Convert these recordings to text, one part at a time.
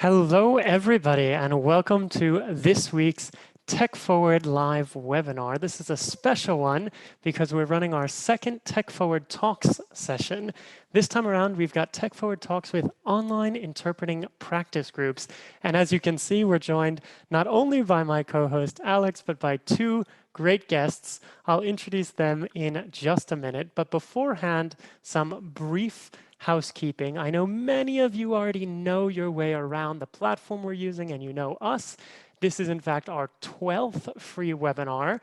Hello, everybody, and welcome to this week's Tech Forward live webinar. This is a special one because we're running our second Tech Forward Talks session. This time around, we've got Tech Forward Talks with online interpreting practice groups. And as you can see, we're joined not only by my co-host Alex, but by two great guests. I'll introduce them in just a minute, but beforehand, some brief housekeeping. I know many of you already know your way around the platform we're using and you know us. This is in fact our 12th free webinar.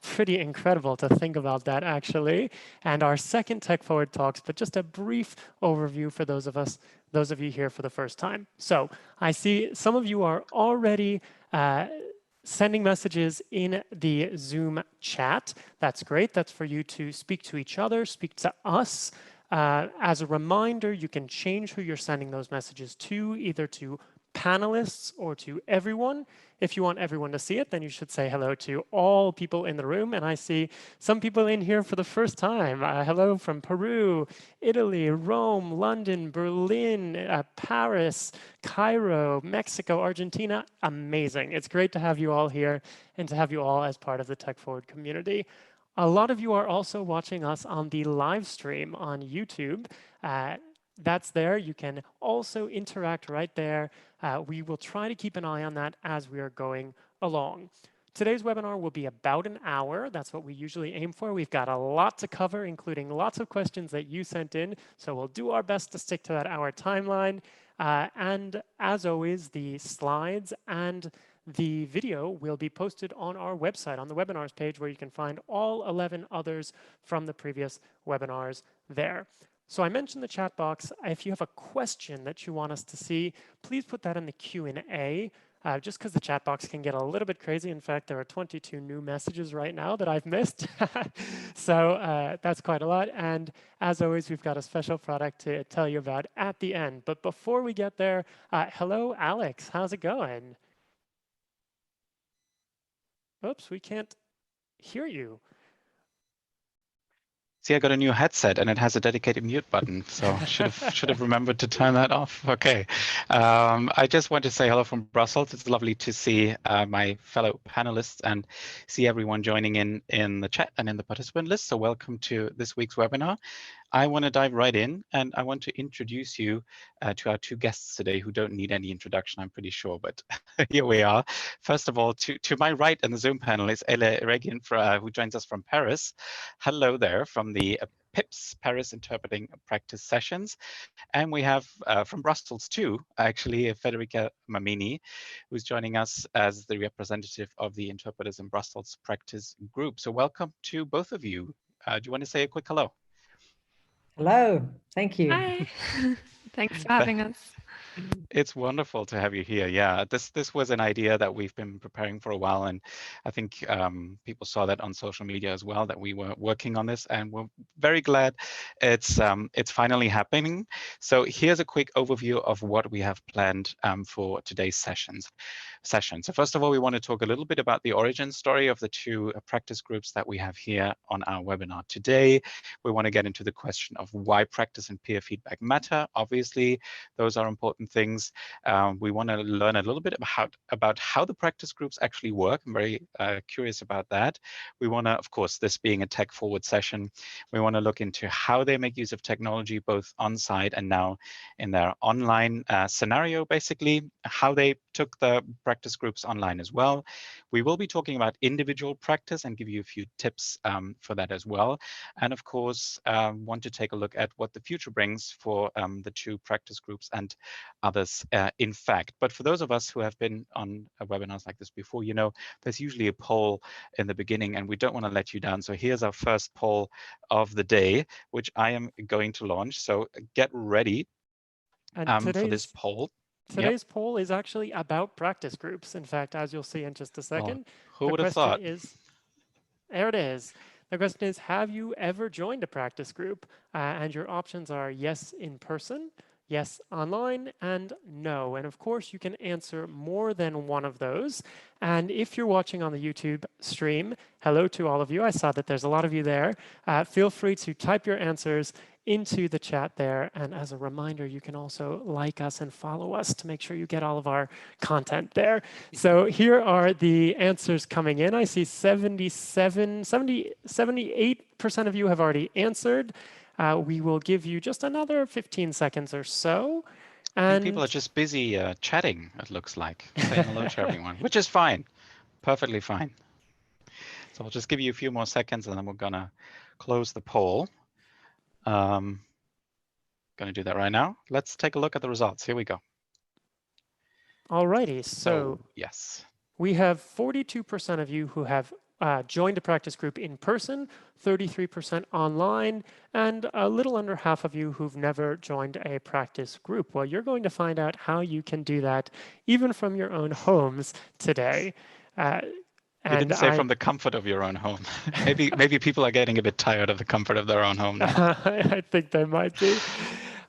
Pretty incredible to think about that actually. And our second Tech Forward Talks, but just a brief overview for those of you here for the first time. So I see some of you are already sending messages in the Zoom chat. That's great. That's for you to speak to each other, speak to us. As a reminder, you can change who you're sending those messages to, either to panelists or to everyone. If you want everyone to see it, then you should say hello to all people in the room. And I see some people in here for the first time. Hello from Peru, Italy, Rome, London, Berlin, Paris, Cairo, Mexico, Argentina. Amazing. It's great to have you all here and to have you all as part of the Tech Forward community. A lot of you are also watching us on the live stream on YouTube. That's there. You can also interact right there. We will try to keep an eye on that as we are going along. Today's webinar will be about an hour. That's what we usually aim for. We've got a lot to cover, including lots of questions that you sent in. So we'll do our best to stick to that hour timeline. And as always, the slides and the video will be posted on our website, on the webinars page, where you can find all 11 others from the previous webinars there. So I mentioned the chat box. If you have a question that you want us to see, please put that in the Q&A. Just because the chat box can get a little bit crazy. In fact, there are 22 new messages right now that I've missed. So that's quite a lot. And as always, we've got a special product to tell you about at the end. But before we get there, hello, Alex. How's it going? Oops, we can't hear you. See, I got a new headset and it has a dedicated mute button, so should have remembered to turn that off. Okay, I just want to say hello from Brussels. It's lovely to see my fellow panelists and see everyone joining in the chat and in the participant list. So welcome to this week's webinar. I want to dive right in and I want to introduce you to our two guests today who don't need any introduction, I'm pretty sure, but here we are. First of all, to my right in the Zoom panel is Ele Regin, who joins us from Paris. Hello there from the PIPS, Paris Interpreting Practice Sessions. And we have from Brussels too, actually, Federica Mamini, who's joining us as the representative of the Interpreters in Brussels Practice Group. So welcome to both of you. Do you want to say a quick hello? Hello, thank you. Hi, thanks for having us. It's wonderful to have you here. Yeah, this was an idea that we've been preparing for a while, and I think people saw that on social media as well, that we were working on this, and we're very glad it's finally happening. So here's a quick overview of what we have planned for today's session. So first of all, we want to talk a little bit about the origin story of the two practice groups that we have here on our webinar today. We want to get into the question of why practice and peer feedback matter. Obviously, those are important things. We want to learn a little bit about how the practice groups actually work. I'm very curious about that. We want to, of course, this being a tech forward session, we want to look into how they make use of technology, both on site and now in their online scenario, basically, how they took the practice groups online as well. We will be talking about individual practice and give you a few tips for that as well. And of course, want to take a look at what the future brings for the two practice groups and others in fact. But for those of us who have been on webinars like this before, you know, there's usually a poll in the beginning and we don't want to let you down. So here's our first poll of the day, which I am going to launch. So get ready for this poll. Today's poll is actually about practice groups. In fact, as you'll see in just a second, who would have thought? There it is. The question is, have you ever joined a practice group? And your options are yes in person, yes, online, and no. And of course, you can answer more than one of those. And if you're watching on the YouTube stream, hello to all of you. I saw that there's a lot of you there. Feel free to type your answers into the chat there. And as a reminder, you can also like us and follow us to make sure you get all of our content there. So here are the answers coming in. I see 78% of you have already answered. We will give you just another 15 seconds or so. I think And people are just busy chatting, it looks like, saying hello to everyone, which is fine, perfectly fine. So I'll just give you a few more seconds and then we're gonna close the poll. Gonna do that right now. Let's take a look at the results. Here we go. alrighty, so yes, we have 42% of you who have joined a practice group in person, 33% online, and a little under half of you who've never joined a practice group. Well, you're going to find out how you can do that even from your own homes today. you didn't say from the comfort of your own home. maybe people are getting a bit tired of the comfort of their own home now. I think they might be.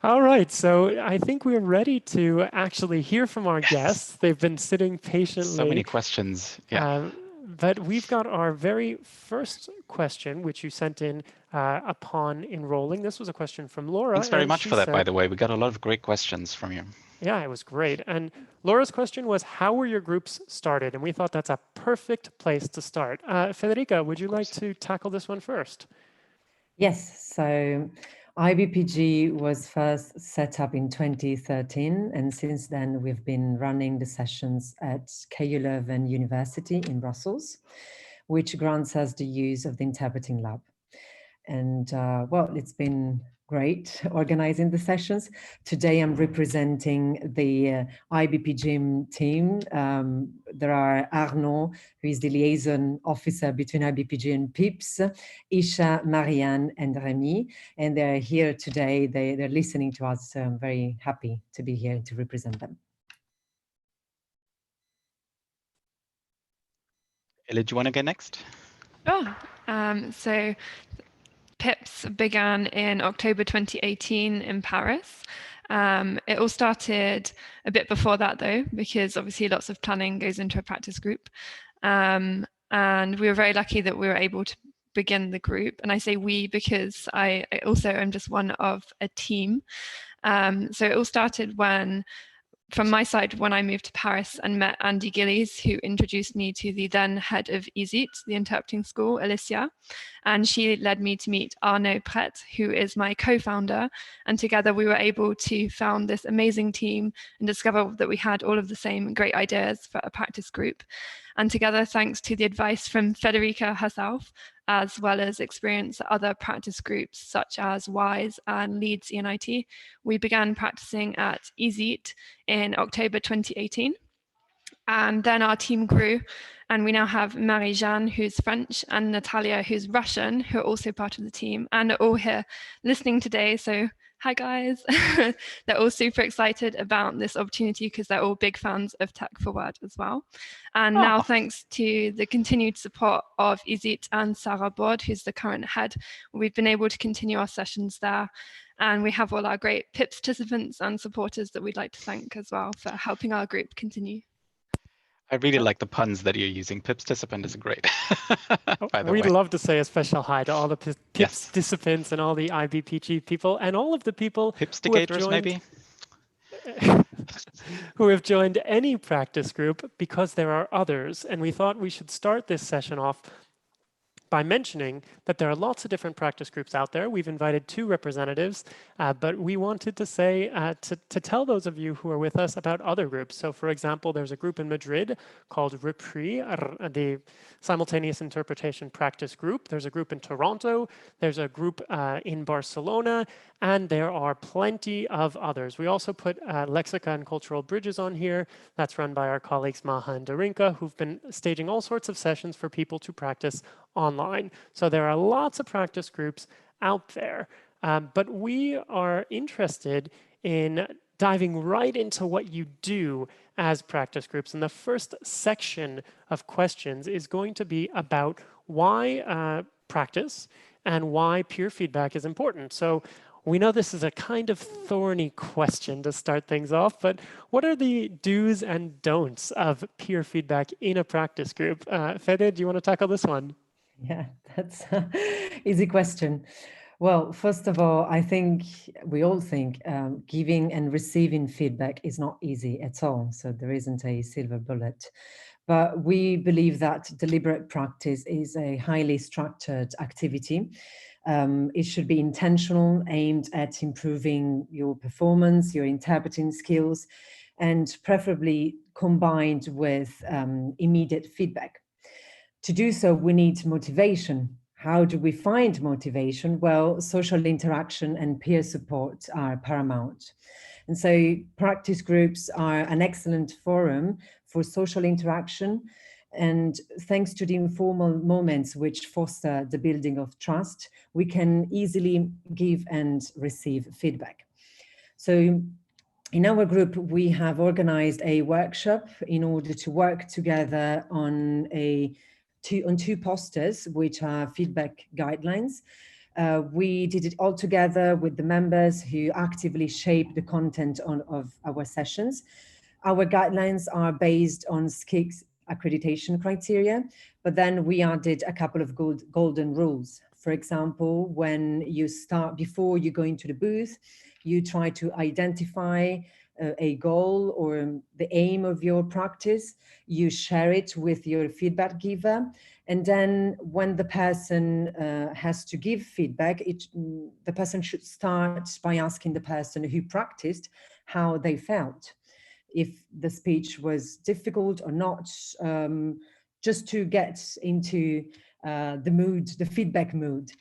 All right, so I think we're ready to actually hear from our guests. They've been sitting patiently. So many questions. Yeah. But we've got our very first question, which you sent in upon enrolling. This was a question from Laura. Thanks very much for that, said, by the way. We got a lot of great questions from you. Yeah, it was great. And Laura's question was, how were your groups started? And we thought that's a perfect place to start. Federica, would you like to tackle this one first? Yes, so IBPG was first set up in 2013, and since then we've been running the sessions at KU Leuven University in Brussels, which grants us the use of the interpreting lab. And well, it's been great organizing the sessions. Today I'm representing the IBPG team. There are Arnaud, who is the liaison officer between IBPG and PIPS, Isha, Marianne, and Remy. And they're here today. They're listening to us, so I'm very happy to be here to represent them. Ellie, do you want to get next? Sure. So PIPS began in October 2018 in Paris. It all started a bit before that, though, because obviously lots of planning goes into a practice group. And we were very lucky that we were able to begin the group. And I say we because I also am just one of a team. So it all started from my side, when I moved to Paris and met Andy Gillies, who introduced me to the then head of ISIT, the interpreting school, Alicia. And she led me to meet Arnaud Pret, who is my co-founder. And together we were able to found this amazing team and discover that we had all of the same great ideas for a practice group. And together, thanks to the advice from Federica herself, as well as experience at other practice groups such as WISE and Leeds ENIT, we began practicing at ISIT in October 2018. And then our team grew, and we now have Marie-Jeanne, who's French, and Natalia, who's Russian, who are also part of the team and are all here listening today. So hi, guys. They're all super excited about this opportunity because they're all big fans of techforword as well. And now, thanks to the continued support of Izit and Sarah Bod, who's the current head, we've been able to continue our sessions there. And we have all our great PIPS participants and supporters that we'd like to thank as well for helping our group continue. I really like the puns that you're using. PIPS participant is great. By the way. We'd love to say a special hi to all the PIPS participants and all the IBPG people and all of the people Pipstigators, maybe? who have joined any practice group, because there are others. And we thought we should start this session off by mentioning that there are lots of different practice groups out there. We've invited 2 representatives, but we wanted to say, to tell those of you who are with us about other groups. So for example, there's a group in Madrid called REPRI, the Simultaneous Interpretation Practice Group. There's a group in Toronto. There's a group in Barcelona, and there are plenty of others. We also put Lexica and Cultural Bridges on here. That's run by our colleagues Maha and Darinka, who've been staging all sorts of sessions for people to practice online. So there are lots of practice groups out there, but we are interested in diving right into what you do as practice groups. And the first section of questions is going to be about why practice and why peer feedback is important. So We know this is a kind of thorny question to start things off, but what are the do's and don'ts of peer feedback in a practice group? Fede, do you want to tackle this one? Yeah, that's an easy question. Well, first of all, I think we all think giving and receiving feedback is not easy at all. So there isn't a silver bullet. But we believe that deliberate practice is a highly structured activity. It should be intentional, aimed at improving your performance, your interpreting skills, and preferably combined with immediate feedback. To do so, we need motivation. How do we find motivation? Well, social interaction and peer support are paramount. And so practice groups are an excellent forum for social interaction. And thanks to the informal moments which foster the building of trust, we can easily give and receive feedback. So in our group, we have organized a workshop in order to work together on two posters, which are feedback guidelines. We did it all together with the members who actively shape the content of our sessions. Our guidelines are based on SCIG's accreditation criteria, but then we added a couple of golden rules. For example, when you start, before you go into the booth, you try to identify a goal or the aim of your practice, you share it with your feedback giver, and then when the person has to give feedback, the person should start by asking the person who practiced how they felt, if the speech was difficult or not, just to get into the mood, the feedback mood.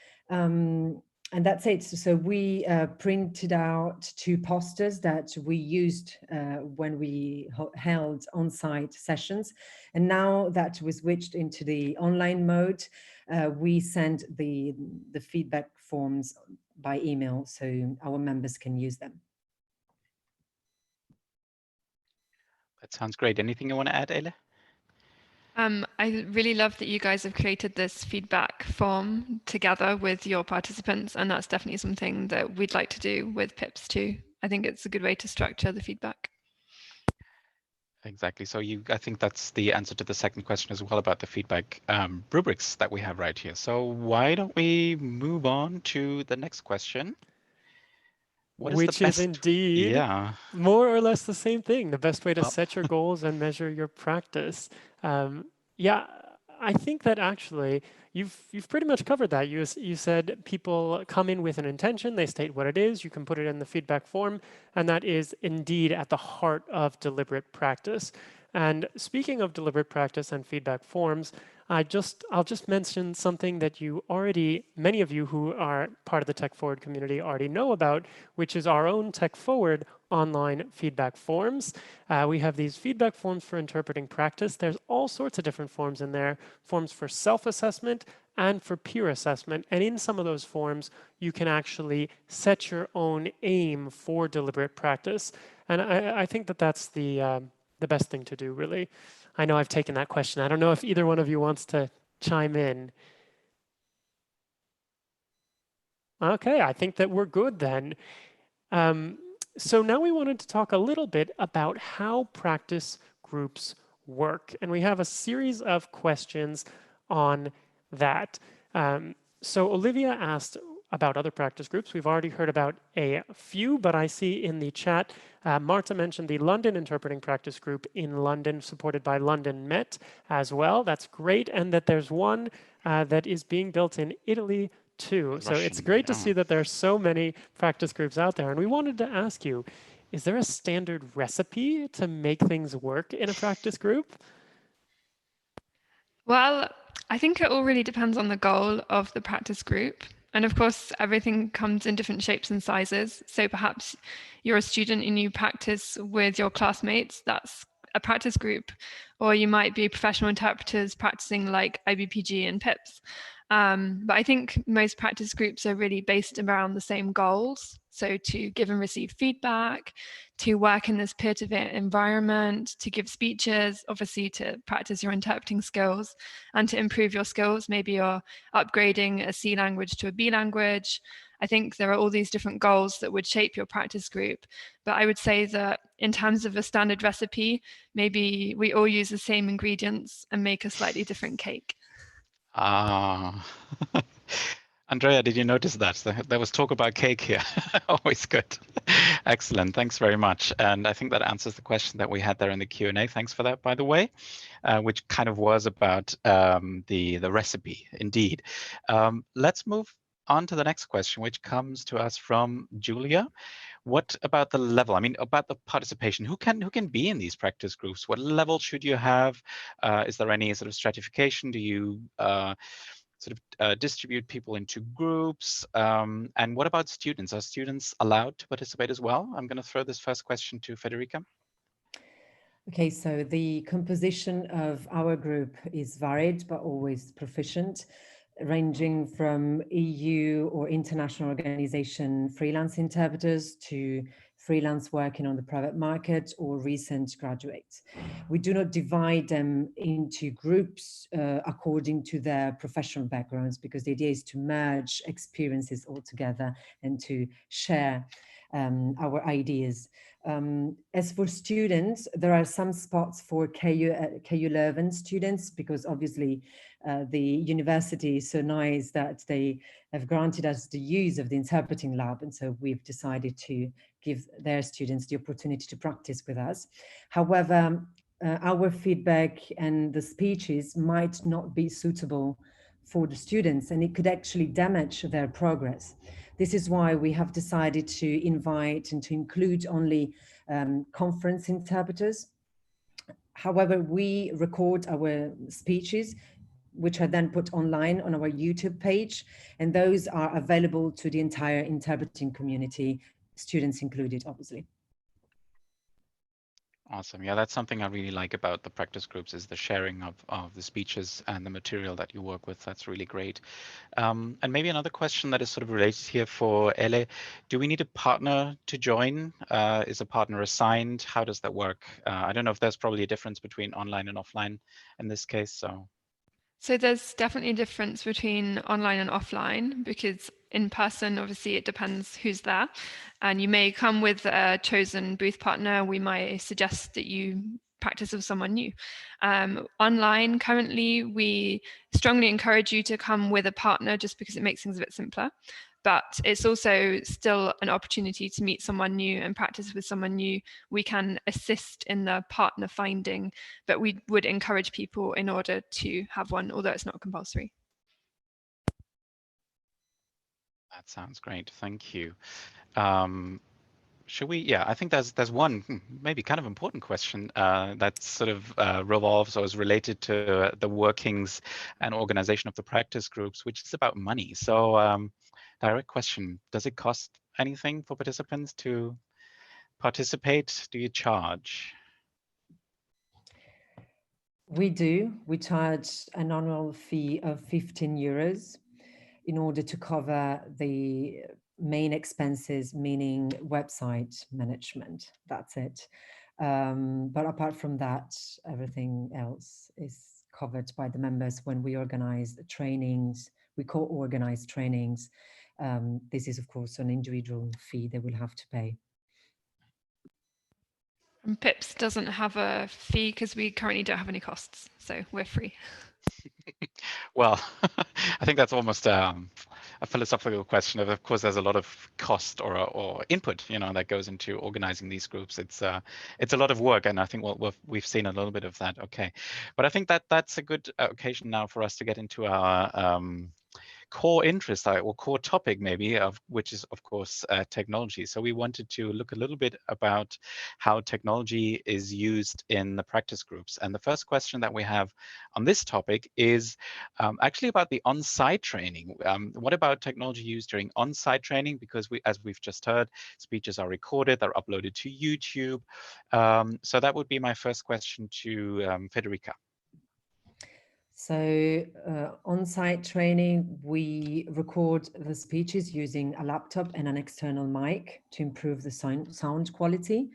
And that's it. So we printed out two posters that we used when we held on-site sessions. And now that we switched into the online mode, we send the feedback forms by email so our members can use them. That sounds great. Anything you want to add, Ele? I really love that you guys have created this feedback form together with your participants, and that's definitely something that we'd like to do with PIPS too. I think it's a good way to structure the feedback. Exactly. So I think that's the answer to the second question as well about the feedback rubrics that we have right here. So why don't we move on to the next question? Which is indeed more or less the same thing. The best way to set your goals and measure your practice. Yeah, I think that actually you've pretty much covered that. You said people come in with an intention, they state what it is, you can put it in the feedback form, and that is indeed at the heart of deliberate practice. And speaking of deliberate practice and feedback forms, I'll just mention something that many of you who are part of the Tech Forward community already know about, which is our own Tech Forward online feedback forms. We have these feedback forms for interpreting practice. There's all sorts of different forms in there, forms for self-assessment and for peer assessment. And in some of those forms, you can actually set your own aim for deliberate practice. And I think that that's the best thing to do, really. I know I've taken that question. I don't know if either one of you wants to chime in. Okay, I think that we're good then. So now we wanted to talk a little bit about how practice groups work. And we have a series of questions on that. So Olivia asked about other practice groups. We've already heard about a few, but I see in the chat, Marta mentioned the London Interpreting Practice Group in London, supported by London Met as well. That's great. And that there's one that is being built in Italy too. So it's great to see that there are so many practice groups out there. And we wanted to ask you, is there a standard recipe to make things work in a practice group? Well, I think it all really depends on the goal of the practice group. And of course, everything comes in different shapes and sizes. So perhaps you're a student and you practice with your classmates. That's a practice group. Or you might be professional interpreters practicing like IBPG and PIPS. But I think most practice groups are really based around the same goals. So to give and receive feedback, to work in this peer-to-peer environment, to give speeches, obviously to practice your interpreting skills and to improve your skills. Maybe you're upgrading a C language to a B language. I think there are all these different goals that would shape your practice group. But I would say that in terms of a standard recipe, maybe we all use the same ingredients and make a slightly different cake. Ah. Andrea, did you notice that? There was talk about cake here. Always good. Excellent. Thanks very much. And I think that answers the question that we had there in the Q&A. Thanks for that, by the way, which kind of was about the recipe, indeed. Let's move on to the next question, which comes to us from Julia. What about the level? I mean, about the participation. Who can be in these practice groups? What level should you have? Is there any sort of stratification? Do you distribute people into groups? And what about students? Are students allowed to participate as well? I'm going to throw this first question to Federica. Okay, so the composition of our group is varied, but always proficient, ranging from EU or international organization freelance interpreters to freelance working on the private market or recent graduates. We do not divide them into groups according to their professional backgrounds, because the idea is to merge experiences all together and to share our ideas. As for students, there are some spots for KU Leuven students, because obviously the university is so nice that they have granted us the use of the interpreting lab. And so we've decided to give their students the opportunity to practice with us. However, our feedback and the speeches might not be suitable for the students, and it could actually damage their progress. This is why we have decided to invite and to include only conference interpreters. However, we record our speeches, which are then put online on our YouTube page, and those are available to the entire interpreting community, students included, obviously. Awesome. Yeah, that's something I really like about the practice groups, is the sharing of the speeches and the material that you work with. That's really great. And maybe another question that is sort of related here for Ele. Do we need a partner to join? Is a partner assigned? How does that work? I don't know if there's probably a difference between online and offline in this case. So there's definitely a difference between online and offline, because in person, obviously, it depends who's there. And you may come with a chosen booth partner. We might suggest that you practice with someone new. Online, currently, we strongly encourage you to come with a partner, just because it makes things a bit simpler. But it's also still an opportunity to meet someone new and practice with someone new. We can assist in the partner finding, but we would encourage people in order to have one, although it's not compulsory. That sounds great. Thank you. Should we? Yeah, I think there's one maybe kind of important question that sort of revolves or is related to the workings and organization of the practice groups, which is about money. So direct question, does it cost anything for participants to participate? Do you charge? We do. We charge an annual fee of 15 euros in order to cover the main expenses, meaning website management. That's it. But apart from that, everything else is covered by the members when we organize trainings. We co-organize trainings. This is, of course, an individual fee they will have to pay. And PIPS doesn't have a fee because we currently don't have any costs, so we're free. Well, I think that's almost a philosophical question. Of course, there's a lot of cost or input, that goes into organizing these groups. It's a lot of work, and I think we've seen a little bit of that. Okay, but I think that's a good occasion now for us to get into our core interest or core topic, maybe, which is, of course, technology. So we wanted to look a little bit about how technology is used in the practice groups. And the first question that we have on this topic is actually about the on-site training. What about technology used during on-site training? Because as we've just heard, speeches are recorded, they're uploaded to YouTube. So that would be my first question to Federica. So on-site training, we record the speeches using a laptop and an external mic to improve the sound quality.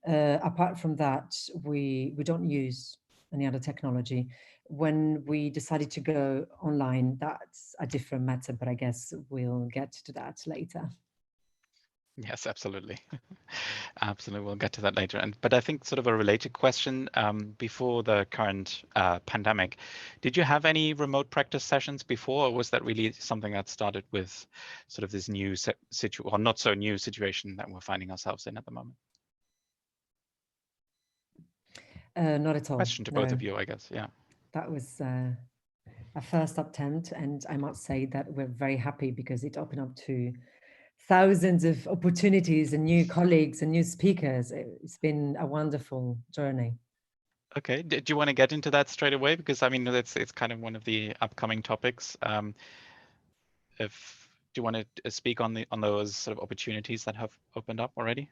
Apart from that, we don't use any other technology. when we decided to go online, that's a different matter, but I guess we'll get to that later. Yes, absolutely. Absolutely. We'll get to that later. But I think sort of a related question, before the current pandemic, did you have any remote practice sessions before, or was that really something that started with sort of this new or not so new situation that we're finding ourselves in at the moment? Not at all. Question to both of you, I guess. Yeah. That was a first attempt, and I must say that we're very happy because it opened up to thousands of opportunities and new colleagues and new speakers. It's been a wonderful journey. Okay. Do you want to get into that straight away? Because I mean, it's kind of one of the upcoming topics. Do you want to speak on those sort of opportunities that have opened up already?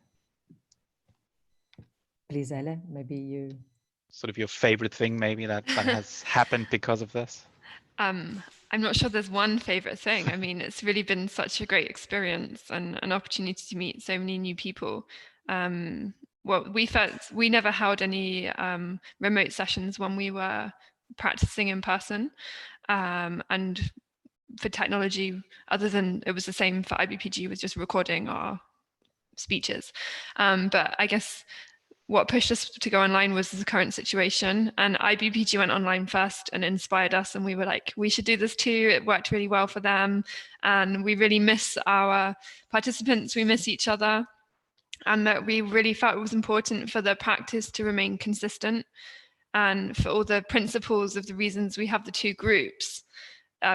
Please, Ele, maybe you. Sort of your favorite thing, maybe that has happened because of this. I'm not sure there's one favorite thing. I mean, it's really been such a great experience and an opportunity to meet so many new people. Well, we never held any remote sessions when we were practicing in person. And for technology, other than it was the same for IBPG, was just recording our speeches. But I guess what pushed us to go online was the current situation, and IBPG went online first and inspired us, and we were like, we should do this too. It worked really well for them, and we really miss our participants, we miss each other, and that we really felt it was important for the practice to remain consistent, and for all the principles of the reasons we have the two groups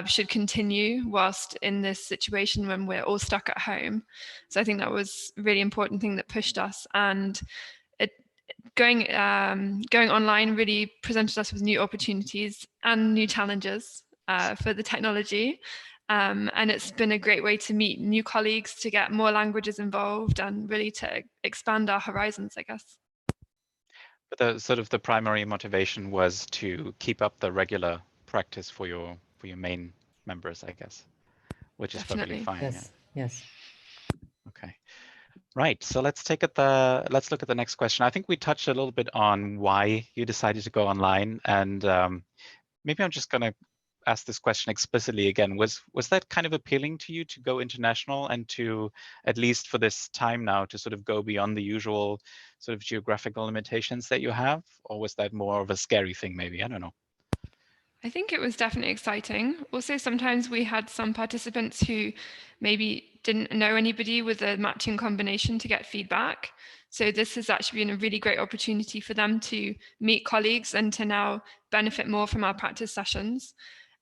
should continue whilst in this situation when we're all stuck at home. So I think that was a really important thing that pushed us, and going online really presented us with new opportunities and new challenges for the technology. And it's been a great way to meet new colleagues, to get more languages involved, and really to expand our horizons, I guess. But the sort of the primary motivation was to keep up the regular practice for your main members, I guess, which is Definitely. perfectly fine. Yes, Yeah. yes. Okay. Right. So let's look at the next question. I think we touched a little bit on why you decided to go online, and maybe I'm just going to ask this question explicitly again. Was that kind of appealing to you to go international and to, at least for this time now, to sort of go beyond the usual sort of geographical limitations that you have, or was that more of a scary thing? Maybe, I don't know. I think it was definitely exciting. Also, sometimes we had some participants who maybe didn't know anybody with a matching combination to get feedback. So this has actually been a really great opportunity for them to meet colleagues and to now benefit more from our practice sessions.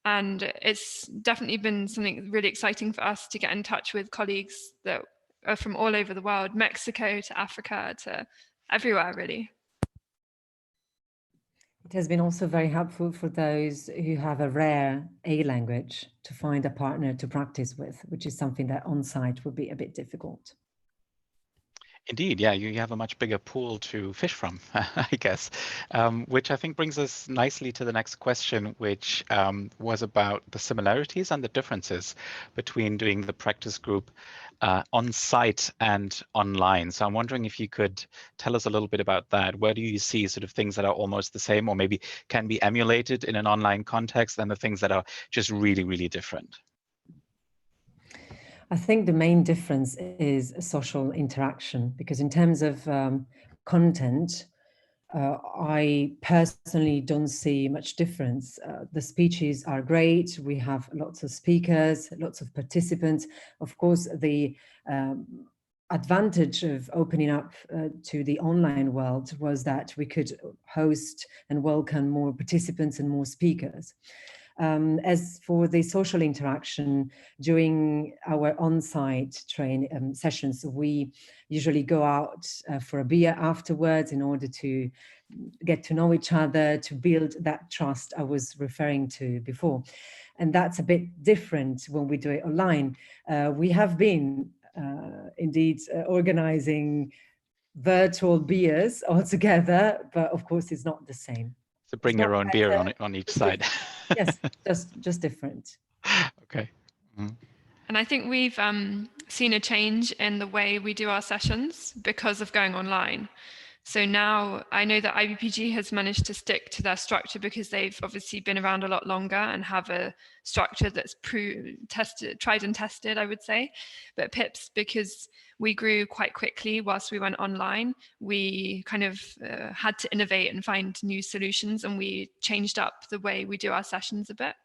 And it's definitely been something really exciting for us to get in touch with colleagues that are from all over the world, Mexico to Africa to everywhere, really. It has been also very helpful for those who have a rare A language to find a partner to practice with, which is something that on-site would be a bit difficult. Indeed, yeah, you have a much bigger pool to fish from, I guess, which I think brings us nicely to the next question, which was about the similarities and the differences between doing the practice group on site and online. So I'm wondering if you could tell us a little bit about that. Where do you see sort of things that are almost the same, or maybe can be emulated in an online context, and the things that are just really, really different? I think the main difference is social interaction, because in terms of content, I personally don't see much difference. The speeches are great. We have lots of speakers, lots of participants. Of course, the advantage of opening up to the online world was that we could host and welcome more participants and more speakers. As for the social interaction, during our on-site sessions, we usually go out for a beer afterwards in order to get to know each other, to build that trust I was referring to before. And that's a bit different when we do it online. We have been indeed organizing virtual beers altogether, but of course it's not the same. So bring your own beer on each side. Yes, just different. Okay. Mm-hmm. And I think we've seen a change in the way we do our sessions because of going online. So now I know that IBPG has managed to stick to their structure because they've obviously been around a lot longer and have a structure that's tried and tested, I would say. But PIPS, because we grew quite quickly whilst we went online, we kind of had to innovate and find new solutions, and we changed up the way we do our sessions a bit.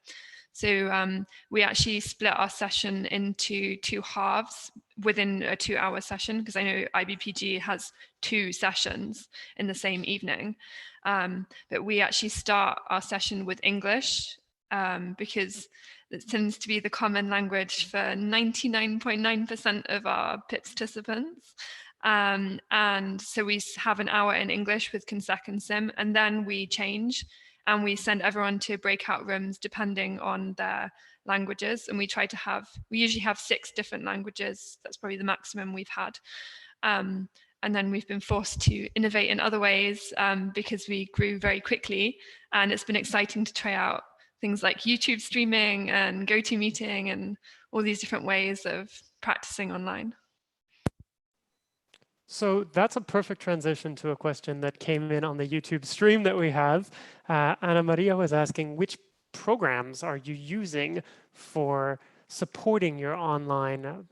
So we actually split our session into 2 halves within a 2-hour session, because I know IBPG has 2 sessions in the same evening. But we actually start our session with English because it tends to be the common language for 99.9% of our PIPS participants. And so we have an hour in English with Consec and Sim, and then we change and we send everyone to breakout rooms depending on their languages. And we usually have 6 different languages. That's probably the maximum we've had. And then we've been forced to innovate in other ways because we grew very quickly. And it's been exciting to try out things like YouTube streaming and GoToMeeting and all these different ways of practicing online. So that's a perfect transition to a question that came in on the YouTube stream that we have. Ana Maria was asking, which programs are you using for supporting your online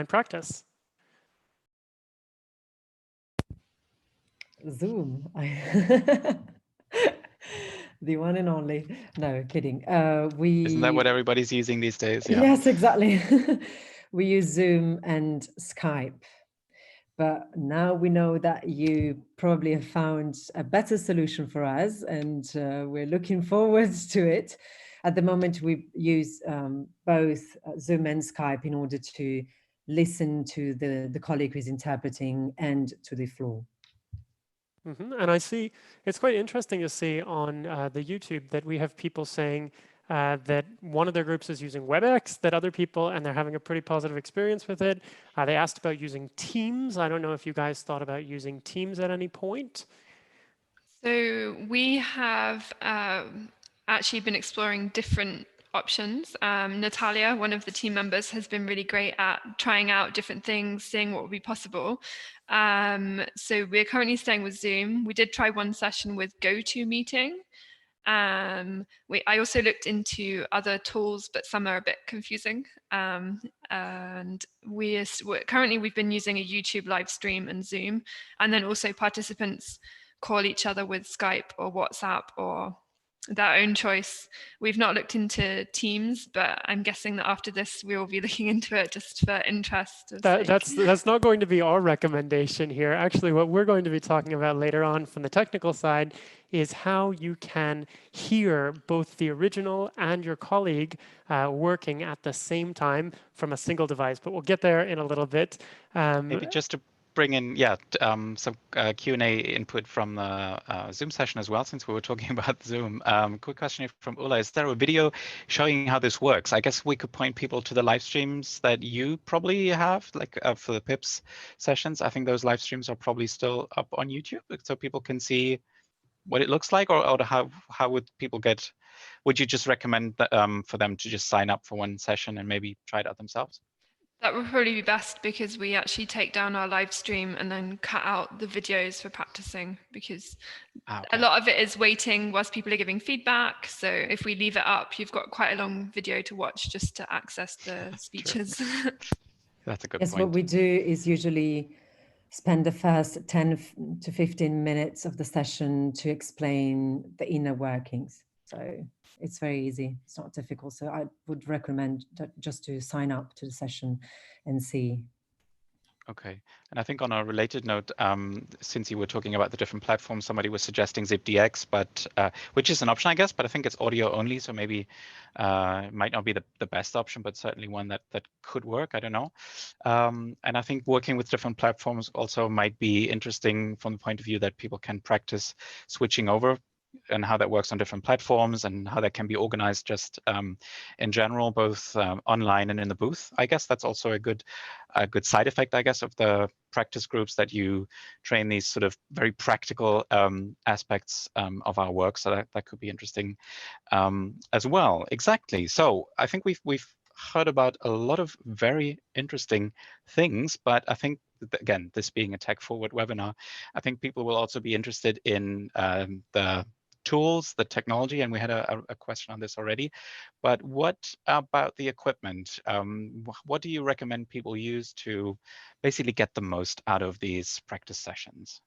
practice? Zoom. The one and only. No, kidding. Isn't that what everybody's using these days? Yeah. Yes, exactly. We use Zoom and Skype. But now we know that you probably have found a better solution for us, and we're looking forward to it. At the moment, we use both Zoom and Skype in order to listen to the colleague who's interpreting and to the floor. And I see, it's quite interesting to see on the YouTube that we have people saying that one of their groups is using WebEx, that other people, and they're having a pretty positive experience with it. They asked about using Teams. I don't know if you guys thought about using Teams at any point. So we have actually been exploring different options. Natalia, one of the team members, has been really great at trying out different things, seeing what would be possible. So we're currently staying with Zoom. We did try one session with GoToMeeting. I also looked into other tools, but some are a bit confusing. And currently we've been using a YouTube live stream and Zoom, and then also participants call each other with Skype or WhatsApp or their own choice. We've not looked into Teams, but I'm guessing that after this we will be looking into it just for interest. That's not going to be our recommendation here. Actually, what we're going to be talking about later on from the technical side is how you can hear both the original and your colleague working at the same time from a single device. But we'll get there in a little bit. Maybe just to bring in, some Q&A input from the Zoom session as well, since we were talking about Zoom. Quick question from Ulla: is there a video showing how this works? I guess we could point people to the live streams that you probably have, like for the PIPS sessions. I think those live streams are probably still up on YouTube, so people can see what it looks like, or how would people get? Would you just recommend that, for them to just sign up for one session and maybe try it out themselves? That would probably be best, because we actually take down our live stream and then cut out the videos for practicing, because a lot of it is waiting whilst people are giving feedback. So if we leave it up, you've got quite a long video to watch just to access the speeches. That's a good point. Yes, what we do is usually spend the first 10 to 15 minutes of the session to explain the inner workings. So it's very easy. It's not difficult. So I would recommend just to sign up to the session and see. Okay, and I think on a related note, since you were talking about the different platforms, somebody was suggesting ZipDX, but which is an option, I guess, but I think it's audio only, so maybe it might not be the best option, but certainly one that could work. I don't know. And I think working with different platforms also might be interesting from the point of view that people can practice switching over and how that works on different platforms and how that can be organized just in general, both online and in the booth. I guess that's also a good side effect, I guess, of the practice groups, that you train these sort of very practical aspects of our work. So that could be interesting as well. Exactly. So I think we've heard about a lot of very interesting things, but I think, again, this being a tech-forward webinar, I think people will also be interested in the tools, the technology, and we had a question on this already. But what about the equipment? What do you recommend people use to basically get the most out of these practice sessions?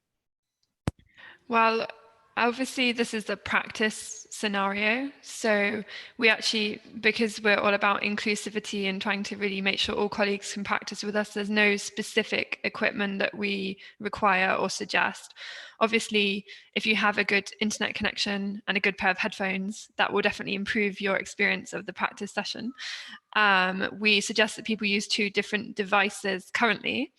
Well, obviously this is a practice scenario. So we actually, because we're all about inclusivity and trying to really make sure all colleagues can practice with us, there's no specific equipment that we require or suggest. Obviously, if you have a good internet connection and a good pair of headphones, that will definitely improve your experience of the practice session. We suggest that people use 2 different devices currently.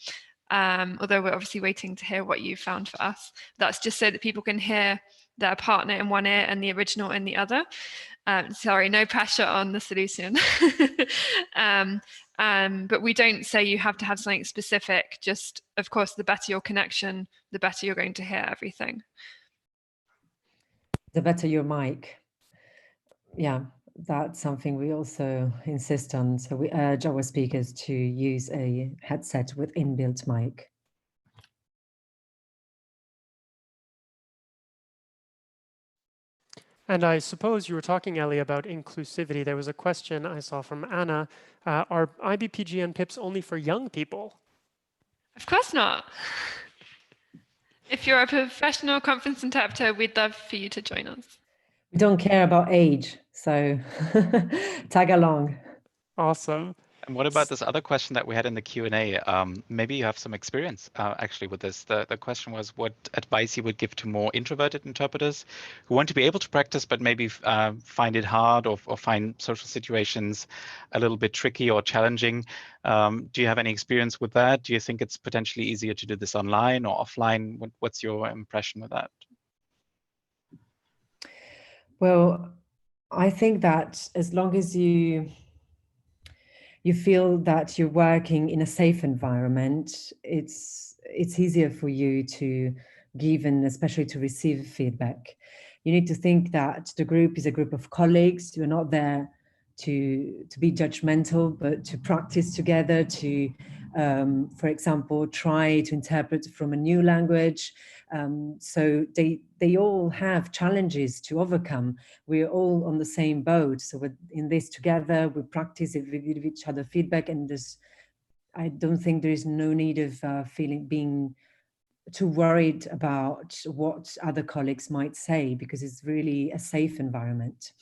Although we're obviously waiting to hear what you found for us. That's just so that people can hear their partner in one ear and the original in the other. Sorry, no pressure on the solution. But we don't say you have to have something specific, just, of course, the better your connection, the better you're going to hear everything. The better your mic. Yeah, that's something we also insist on. So we urge our speakers to use a headset with inbuilt mic. And I suppose you were talking, Ellie, about inclusivity. There was a question I saw from Anna. Are IBPG and PIPS only for young people? Of course not. If you're a professional conference interpreter, we'd love for you to join us. We don't care about age, so tag along. Awesome. And what about this other question that we had in the Q&A? Maybe you have some experience actually with this. The question was what advice you would give to more introverted interpreters who want to be able to practice, but maybe find it hard or find social situations a little bit tricky or challenging. Do you have any experience with that? Do you think it's potentially easier to do this online or offline? What's your impression with that? Well, I think that as long as you feel that you're working in a safe environment, it's easier for you to give and especially to receive feedback. You need to think that the group is a group of colleagues. You're not there to be judgmental, but to practice together, to, for example, try to interpret from a new language. So they all have challenges to overcome. We're all on the same boat. So we're in this together, we practice it, we give each other feedback, and I don't think there is no need of being too worried about what other colleagues might say, because it's really a safe environment.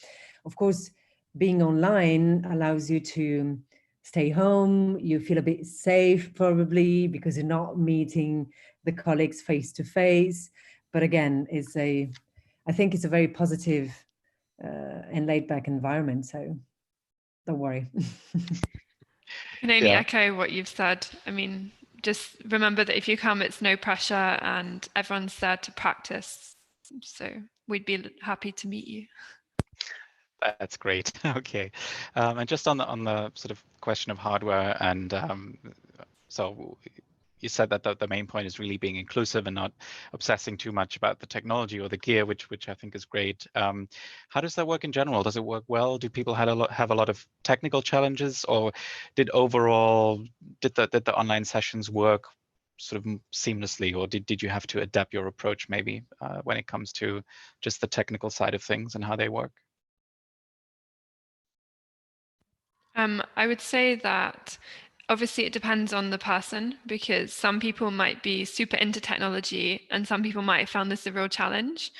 Of course, being online allows you to stay home, you feel a bit safe probably because you're not meeting the colleagues face to face. But again, I think it's a very positive and laid back environment, so don't worry. I can only echo what you've said. I mean, just remember that if you come, it's no pressure and everyone's there to practice. So we'd be happy to meet you. That's great. Okay. And just on the sort of question of hardware, and so you said that the main point is really being inclusive and not obsessing too much about the technology or the gear, which I think is great. How does that work in general? Does it work well? Do people have a lot of technical challenges, or did the online sessions work sort of seamlessly, or did you have to adapt your approach maybe when it comes to just the technical side of things and how they work? I would say that obviously it depends on the person, because some people might be super into technology and some people might have found this a real challenge.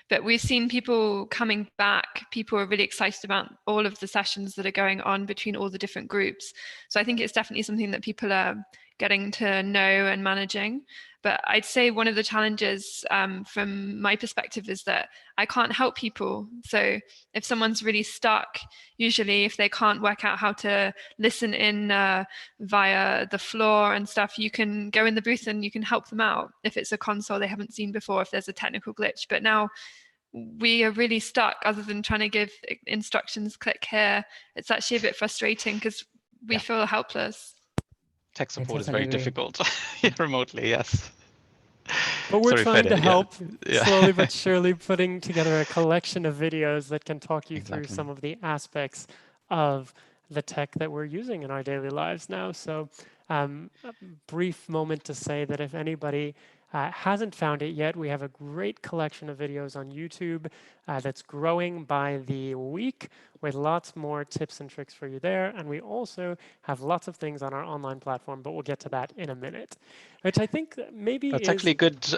But we've seen people coming back. People are really excited about all of the sessions that are going on between all the different groups. So I think it's definitely something that people are getting to know and managing. But I'd say one of the challenges from my perspective is that I can't help people. So if someone's really stuck, usually if they can't work out how to listen in via the floor and stuff, you can go in the booth and you can help them out if it's a console they haven't seen before, if there's a technical glitch. But now we are really stuck. Other than trying to give instructions, click here, it's actually a bit frustrating because we feel helpless. Tech support is very difficult remotely, yes. But we're trying to help, slowly but surely putting together a collection of videos that can talk you through some of the aspects of the tech that we're using in our daily lives now. So a brief moment to say that if anybody hasn't found it yet, we have a great collection of videos on YouTube that's growing by the week with lots more tips and tricks for you there. And we also have lots of things on our online platform, but we'll get to that in a minute, which I think maybe That's is actually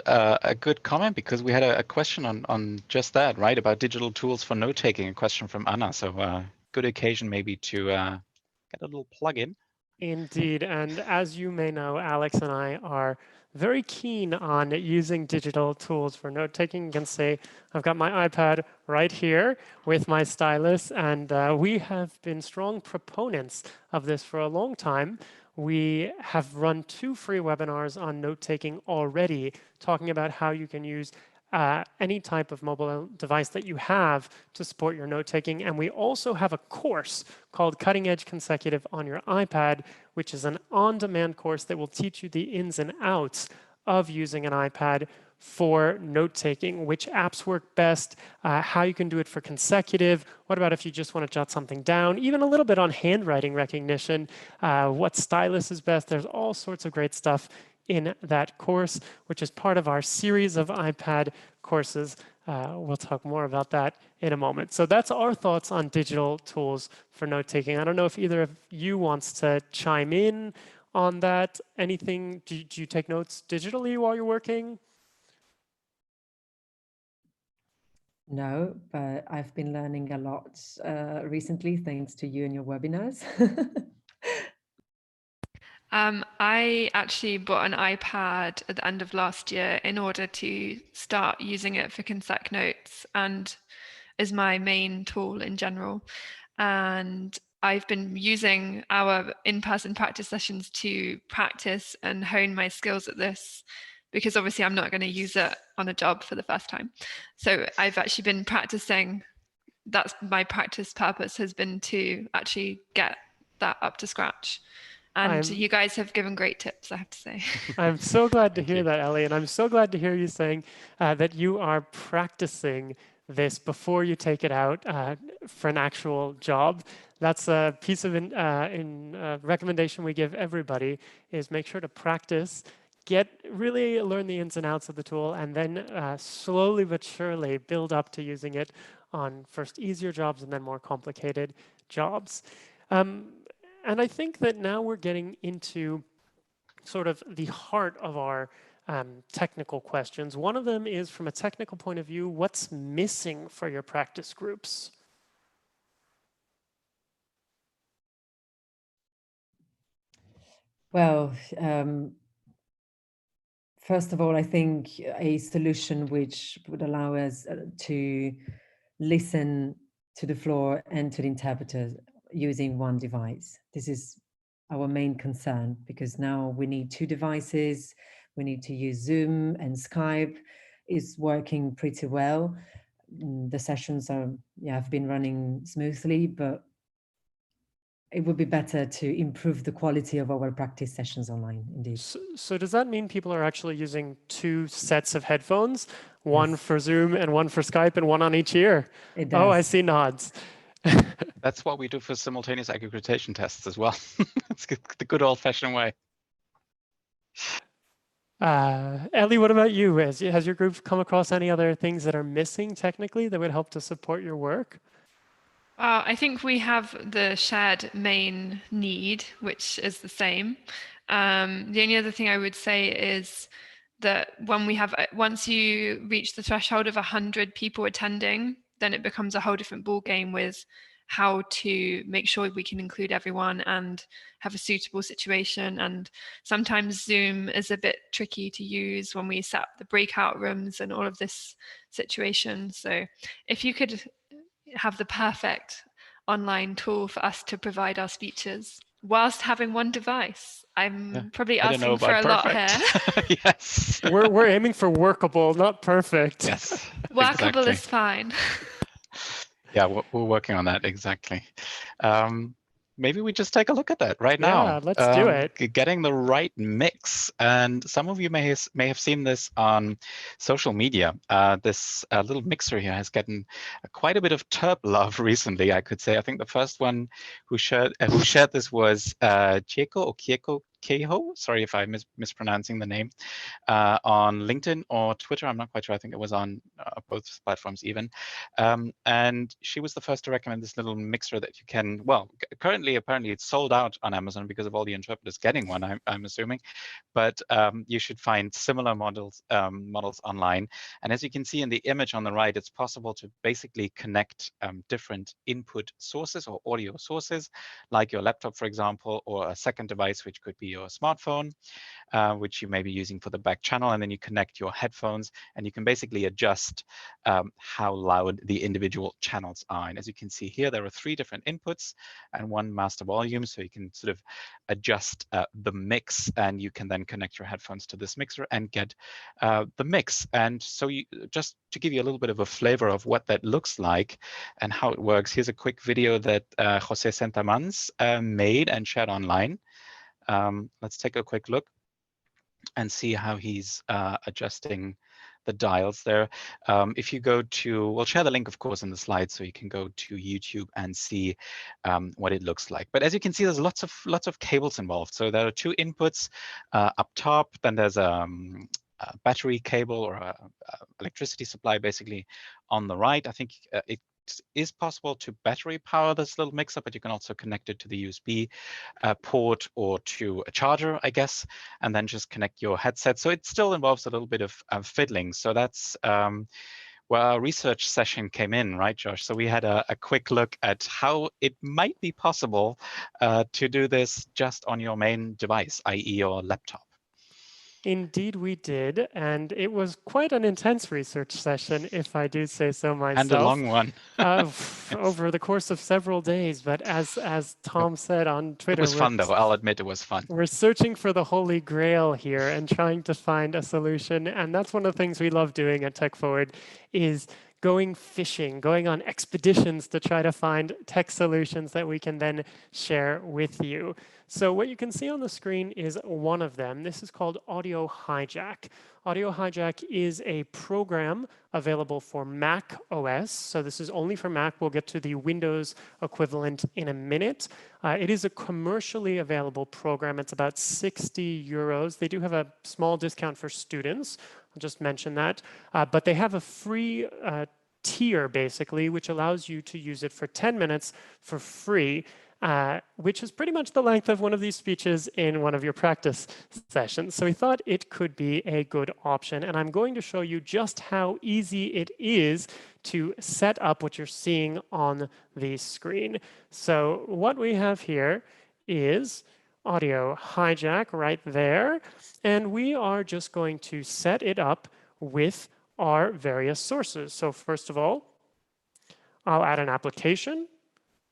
a good comment, because we had a question on just that, right, about digital tools for note-taking, a question from Anna. So good occasion maybe to get a little plug-in. Indeed. And as you may know, Alex and I are very keen on using digital tools for note-taking. You can see I've got my iPad right here with my stylus, and we have been strong proponents of this for a long time. We have run 2 free webinars on note-taking already, talking about how you can use any type of mobile device that you have to support your note-taking. And we also have a course called Cutting Edge Consecutive on your iPad, which is an on-demand course that will teach you the ins and outs of using an iPad for note-taking, which apps work best, how you can do it for consecutive, what about if you just want to jot something down, even a little bit on handwriting recognition, what stylus is best. There's all sorts of great stuff in that course, which is part of our series of iPad courses. We'll talk more about that in a moment. So that's our thoughts on digital tools for note-taking. I don't know if either of you wants to chime in on that. Anything, do you take notes digitally while you're working? No, but I've been learning a lot recently, thanks to you and your webinars. I actually bought an iPad at the end of last year in order to start using it for consec notes, and is my main tool in general. And I've been using our in-person practice sessions to practice and hone my skills at this, because obviously I'm not going to use it on a job for the first time. So I've actually been practicing. That's my practice purpose, has been to actually get that up to scratch. And you guys have given great tips, I have to say. I'm so glad to Thank hear you. that, Ellie. And I'm so glad to hear you saying that you are practicing this before you take it out for an actual job. That's a piece of recommendation we give everybody, is make sure to practice, really learn the ins and outs of the tool, and then slowly but surely build up to using it on first easier jobs and then more complicated jobs. And I think that now we're getting into sort of the heart of our technical questions. One of them is, from a technical point of view, what's missing for your practice groups? Well, first of all, I think a solution which would allow us to listen to the floor and to the interpreter using one device. This is our main concern, because now we need 2 devices. We need to use Zoom, and Skype is working pretty well. The sessions have been running smoothly, but it would be better to improve the quality of our practice sessions online, indeed. So does that mean people are actually using 2 sets of headphones, one Yes. for Zoom and one for Skype, and one on each ear? It does. Oh, I see nods. That's what we do for simultaneous accreditation tests as well. It's the good old-fashioned way. Ellie, what about you? Has your group come across any other things that are missing technically that would help to support your work? I think we have the shared main need, which is the same. The only other thing I would say is that once you reach the threshold of 100 people attending, then it becomes a whole different ball game with how to make sure we can include everyone and have a suitable situation. And sometimes Zoom is a bit tricky to use when we set up the breakout rooms and all of this situation. So if you could have the perfect online tool for us to provide our speeches whilst having one device. I'm probably asking for a lot here. Yes. We're aiming for workable, not perfect. Yes. Workable exactly. is fine. Yeah, we're working on that, exactly. maybe we just take a look at that right now. Yeah, let's do it. Getting the right mix. And some of you may have seen this on social media. This little mixer here has gotten quite a bit of turp love recently, I could say. I think the first one who shared this was Kieko Keho. Sorry if I'm mispronouncing the name. On LinkedIn or Twitter. I'm not quite sure. I think it was on both platforms even. And she was the first to recommend this little mixer that you can, well, currently, apparently it's sold out on Amazon because of all the interpreters getting one, I'm assuming. But you should find similar models online. And as you can see in the image on the right, it's possible to basically connect different input sources or audio sources, like your laptop, for example, or a second device, which could be your smartphone, which you may be using for the back channel, and then you connect your headphones, and you can basically adjust how loud the individual channels are. And as you can see here, there are 3 different inputs and 1 master volume, so you can sort of adjust the mix, and you can then connect your headphones to this mixer and get the mix. And so just to give you a little bit of a flavor of what that looks like and how it works, here's a quick video that Jose Sentamans made and shared online. Let's take a quick look and see how he's adjusting the dials there. If you go to, we'll share the link, of course, in the slides, so you can go to YouTube and see what it looks like. But as you can see, there's lots of cables involved. So there are 2 inputs up top. Then there's a battery cable or a electricity supply, basically, on the right. I think it is possible to battery power this little mixer, but you can also connect it to the USB port or to a charger, I guess, and then just connect your headset. So it still involves a little bit of fiddling. So that's where our research session came in, right, Josh? So we had a quick look at how it might be possible to do this just on your main device, i.e. your laptop. Indeed, we did, and it was quite an intense research session, if I do say so myself. And a long one. Over the course of several days. But as Tom said on Twitter, it was fun, though. I'll admit it was fun. We're searching for the holy grail here and trying to find a solution. And that's one of the things we love doing at techforward is going fishing, going on expeditions to try to find tech solutions that we can then share with you. So what you can see on the screen is one of them. This is called Audio Hijack. Audio Hijack is a program available for Mac OS. So this is only for Mac. We'll get to the Windows equivalent in a minute. It is a commercially available program. It's about 60 euros. They do have a small discount for students. I'll just mention that. But they have a free tier, basically, which allows you to use it for 10 minutes for free. Which is pretty much the length of one of these speeches in one of your practice sessions. So we thought it could be a good option. And I'm going to show you just how easy it is to set up what you're seeing on the screen. So what we have here is Audio Hijack right there. And we are just going to set it up with our various sources. So first of all, I'll add an application.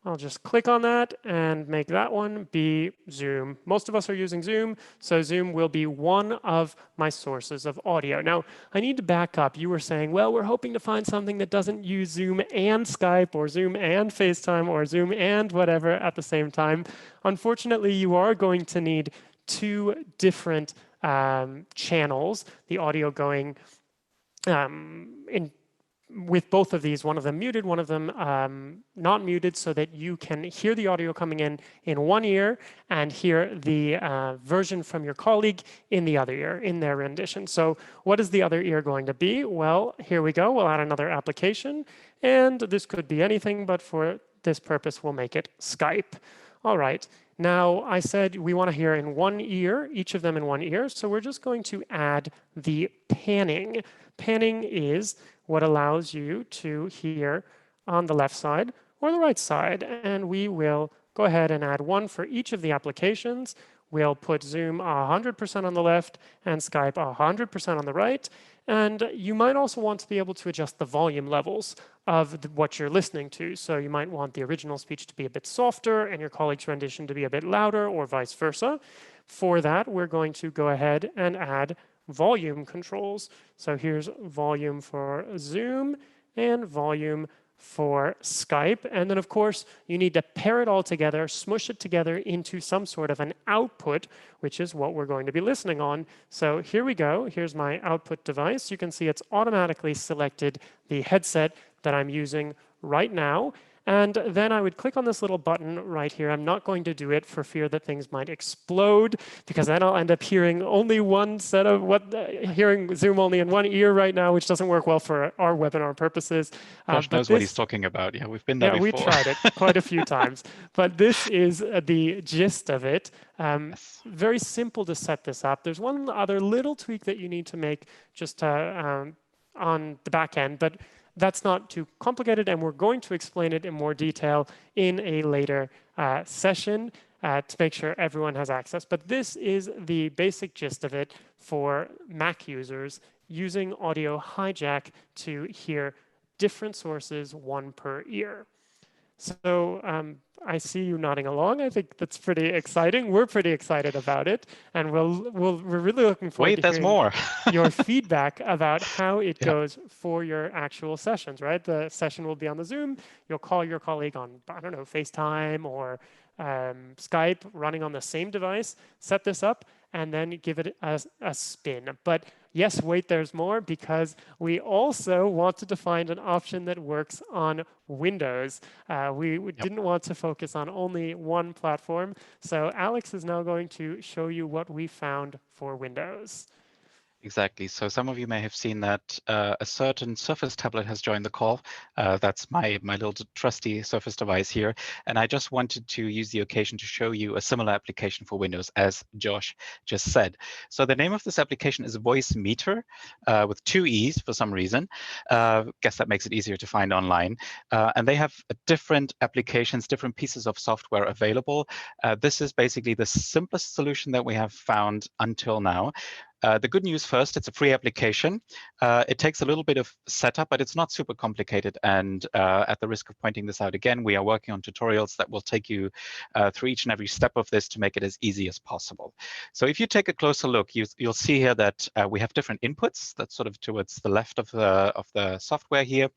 I'll just click on that and make that one be Zoom. Most of us are using Zoom, so Zoom will be one of my sources of audio. Now, I need to back up. You were saying, well, we're hoping to find something that doesn't use Zoom and Skype or Zoom and FaceTime or Zoom and whatever at the same time. Unfortunately, you are going to need 2 different channels, the audio going with both of these, one of them muted, one of them not muted, so that you can hear the audio coming in one ear and hear the version from your colleague in the other ear, in their rendition. So what is the other ear going to be? Well, here we go. We'll add another application. And this could be anything, but for this purpose, we'll make it Skype. All right. Now, I said we want to hear in one ear, each of them in one ear. So we're just going to add the panning. Panning is what allows you to hear on the left side or the right side. And we will go ahead and add one for each of the applications. We'll put Zoom 100% on the left and Skype 100% on the right. And you might also want to be able to adjust the volume levels of what you're listening to. So you might want the original speech to be a bit softer and your colleague's rendition to be a bit louder, or vice versa. For that, we're going to go ahead and add volume controls. So here's volume for Zoom and volume for Skype. And then, of course, you need to pair it all together, smush it together into some sort of an output, which is what we're going to be listening on. So here we go. Here's my output device. You can see it's automatically selected the headset that I'm using right now. And then I would click on this little button right here. I'm not going to do it for fear that things might explode, because then I'll end up hearing only one set of hearing Zoom only in one ear right now, which doesn't work well for our webinar purposes. Josh knows what he's talking about. Yeah, we've been there before. Yeah, we tried it quite a few times. But this is the gist of it. Yes. Very simple to set this up. There's one other little tweak that you need to make just on the back end, but that's not too complicated, and we're going to explain it in more detail in a later session to make sure everyone has access. But this is the basic gist of it for Mac users using Audio Hijack to hear different sources, one per ear. So I see you nodding along. I think that's pretty exciting. We're pretty excited about it, and we're really looking forward to hearing more. your feedback about how it goes for your actual sessions. Right, the session will be on the Zoom. You'll call your colleague on, I don't know, FaceTime or Skype, running on the same device. Set this up and then give it a spin. But yes, wait, there's more, because we also wanted to find an option that works on Windows. We didn't want to focus on only one platform. So Alex is now going to show you what we found for Windows. Exactly. So some of you may have seen that a certain Surface tablet has joined the call. That's my little trusty Surface device here. And I just wanted to use the occasion to show you a similar application for Windows, as Josh just said. So the name of this application is Voice Meter with 2 E's for some reason. Guess that makes it easier to find online. And they have different applications, different pieces of software available. This is basically the simplest solution that we have found until now. The good news first, it's a free application. It takes a little bit of setup, but it's not super complicated. And at the risk of pointing this out again, we are working on tutorials that will take you through each and every step of this to make it as easy as possible. So if you take a closer look, you'll see here that we have different inputs. That's sort of towards the left of the software here,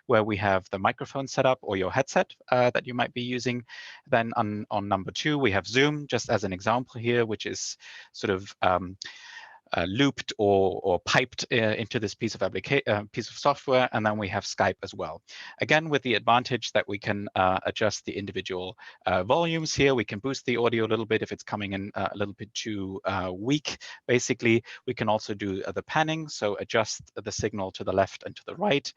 where we have the microphone setup or your headset that you might be using. Then on number 2, we have Zoom, just as an example here, which is sort of looped or piped into this piece of software, and then we have Skype as well. Again, with the advantage that we can adjust the individual volumes here. We can boost the audio a little bit if it's coming in a little bit too weak. Basically, we can also do the panning, so adjust the signal to the left and to the right.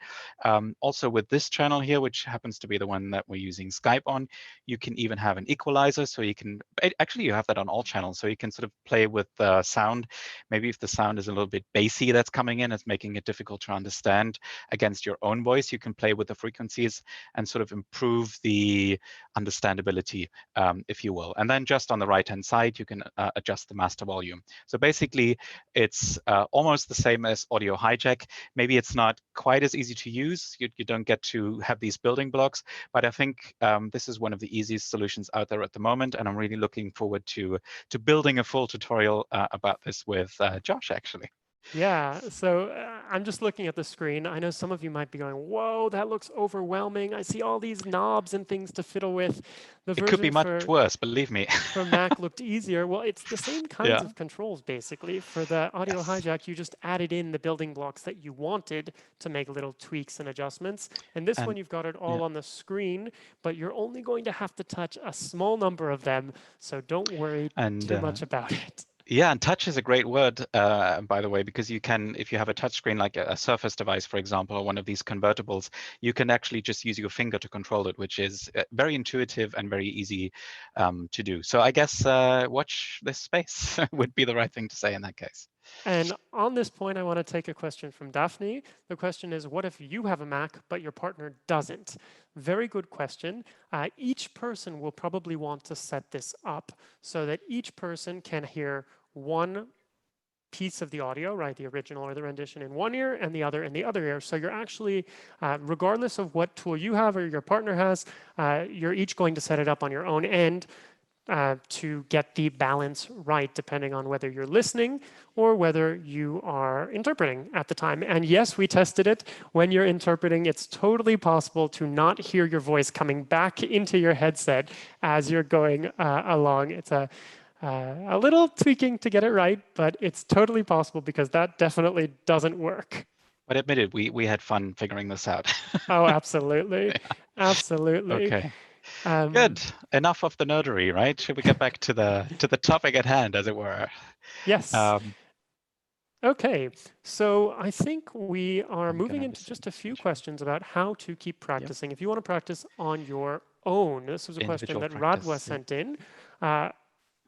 Also with this channel here, which happens to be the one that we're using Skype on, you can even have an equalizer, so you can actually you have that on all channels, so you can sort of play with sound. Maybe if the sound is a little bit bassy that's coming in, it's making it difficult to understand against your own voice, you can play with the frequencies and sort of improve the understandability, if you will. And then just on the right-hand side, you can adjust the master volume. So basically, it's almost the same as Audio Hijack. Maybe it's not quite as easy to use. You don't get to have these building blocks, but I think this is one of the easiest solutions out there at the moment, and I'm really looking forward to building a full tutorial about this with Josh, actually. Yeah, so I'm just looking at the screen. I know some of you might be going, whoa, that looks overwhelming. I see all these knobs and things to fiddle with. The It could be much worse, believe me. For Mac looked easier. Well, it's the same kinds of controls, basically. For the Audio Hijack, you just added in the building blocks that you wanted to make little tweaks and adjustments. And this one, you've got it all on the screen, but you're only going to have to touch a small number of them. So don't worry too much about it. Yeah, and touch is a great word, by the way, because you can, if you have a touch screen like a Surface device, for example, or one of these convertibles, you can actually just use your finger to control it, which is very intuitive and very easy to do. So I guess watch this space would be the right thing to say in that case. And on this point, I want to take a question from Daphne. The question is, what if you have a Mac, but your partner doesn't? Very good question. Each person will probably want to set this up so that each person can hear one piece of the audio, right, the original or the rendition in one ear and the other in the other ear. So you're actually, regardless of what tool you have or your partner has, you're each going to set it up on your own end. to get the balance right, depending on whether you're listening or whether you are interpreting at the time. And yes, we tested it. When you're interpreting, it's totally possible to not hear your voice coming back into your headset as you're going along. It's a little tweaking to get it right, but it's totally possible because that definitely doesn't work. But admitted, we had fun figuring this out. Oh, absolutely. Absolutely. Okay. Good. Enough of the nerdery, right? Should we get back to the topic at hand, as it were? Yes. Okay, so I think we are moving into just a few questions about how to keep practicing. If you want to practice on your own, this was a question that Radwa sent in.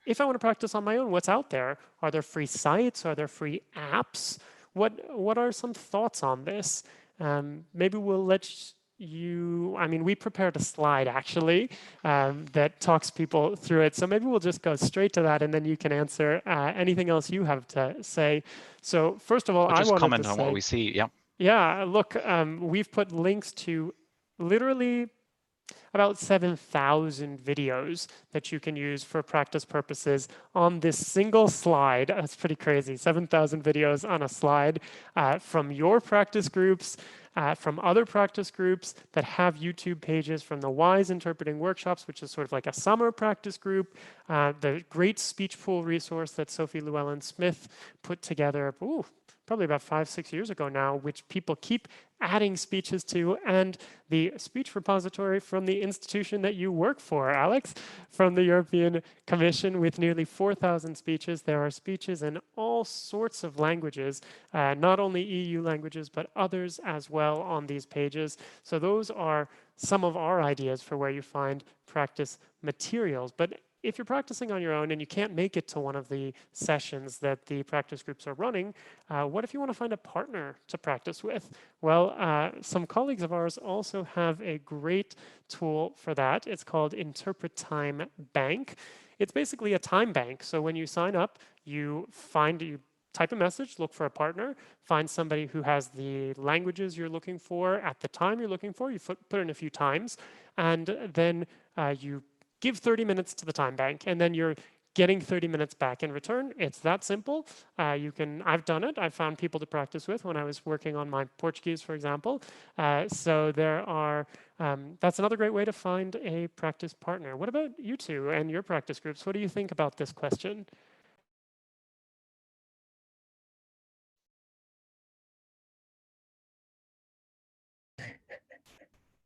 If I want to practice on my own, what's out there? Are there free sites? Are there free apps? What are some thoughts on this? Maybe we'll let you, I mean, we prepared a slide actually that talks people through it. So maybe we'll just go straight to that and then you can answer anything else you have to say. So first of all, I wanted to say— just comment on what we see, yeah. Yeah, look, we've put links to literally about 7,000 videos that you can use for practice purposes on this single slide. That's pretty crazy. 7,000 videos on a slide from your practice groups, from other practice groups that have YouTube pages, from the WISE Interpreting Workshops, which is sort of like a summer practice group, the great speech pool resource that Sophie Llewellyn-Smith put together, probably about 5-6 years ago now, which people keep adding speeches to, and the speech repository from the institution that you work for, Alex, from the European Commission, with nearly 4,000 speeches. There are speeches in all sorts of languages, not only EU languages, but others as well on these pages. So those are some of our ideas for where you find practice materials. But if you're practicing on your own and you can't make it to one of the sessions that the practice groups are running, what if you want to find a partner to practice with? Well, some colleagues of ours also have a great tool for that. It's called Interpret Time Bank. It's basically a time bank. So when you sign up, you type a message, look for a partner, find somebody who has the languages you're looking for at the time you're looking for. You put in a few times, and then you give 30 minutes to the time bank, and then you're getting 30 minutes back in return. It's that simple. I've done it. I've found people to practice with when I was working on my Portuguese, for example. So that's another great way to find a practice partner. What about you two and your practice groups? What do you think about this question?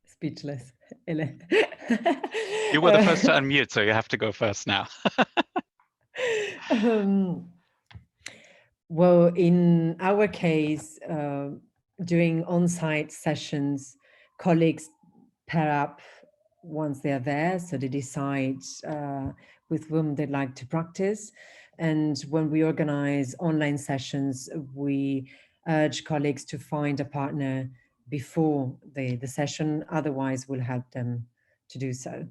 Speechless. You were the first to unmute, so you have to go first now. Well, in our case, during on-site sessions, colleagues pair up once they're there, so they decide with whom they'd like to practice. And when we organize online sessions, we urge colleagues to find a partner before the session, otherwise we'll help them to do so.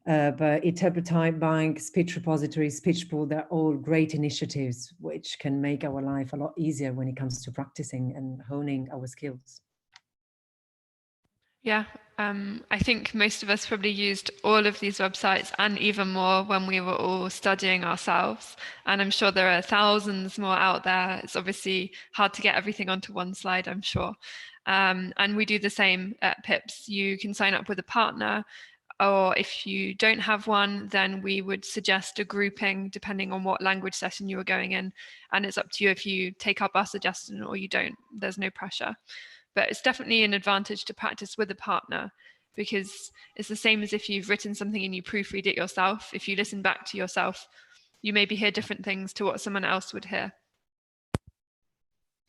But Interpret Time Bank, Speech Repository, Speech Pool, they're all great initiatives which can make our life a lot easier when it comes to practicing and honing our skills. Yeah, I think most of us probably used all of these websites and even more when we were all studying ourselves. And I'm sure there are thousands more out there. It's obviously hard to get everything onto one slide, I'm sure. And we do the same at PIPS. You can sign up with a partner, or if you don't have one, then we would suggest a grouping depending on what language session you are going in. And it's up to you if you take up our suggestion or you don't. There's no pressure. But it's definitely an advantage to practice with a partner, because it's the same as if you've written something and you proofread it yourself. If you listen back to yourself, you maybe hear different things to what someone else would hear.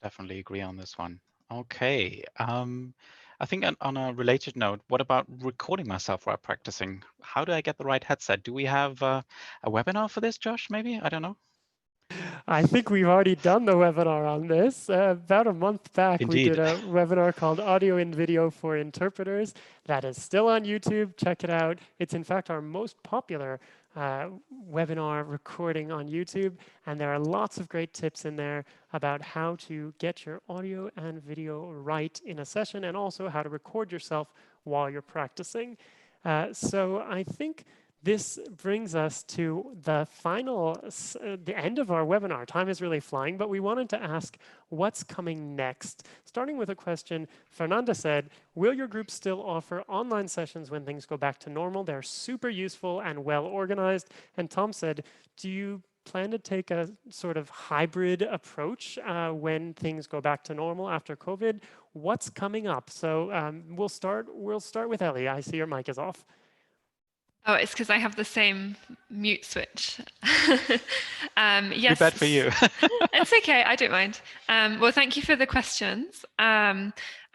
Definitely agree on this one. Okay. I think on a related note, what about recording myself while practicing? How do I get the right headset? Do we have a webinar for this, Josh, maybe? I don't know. I think we've already done the webinar on this. About a month back, Indeed. We did a webinar called Audio and Video for Interpreters. That is still on YouTube. Check it out. It's in fact our most popular webinar recording on YouTube. And there are lots of great tips in there about how to get your audio and video right in a session, and also how to record yourself while you're practicing. So I think This brings us to the the end of our webinar. Time is really flying, but we wanted to ask what's coming next. Starting with a question, Fernanda said, will your group still offer online sessions when things go back to normal? They're super useful and well organized. And Tom said, do you plan to take a sort of hybrid approach when things go back to normal after COVID? What's coming up? So we'll start with Ellie. I see your mic is off. Oh, it's because I have the same mute switch. Too Yes. bad for you. It's okay, I don't mind. Well, thank you for the questions. I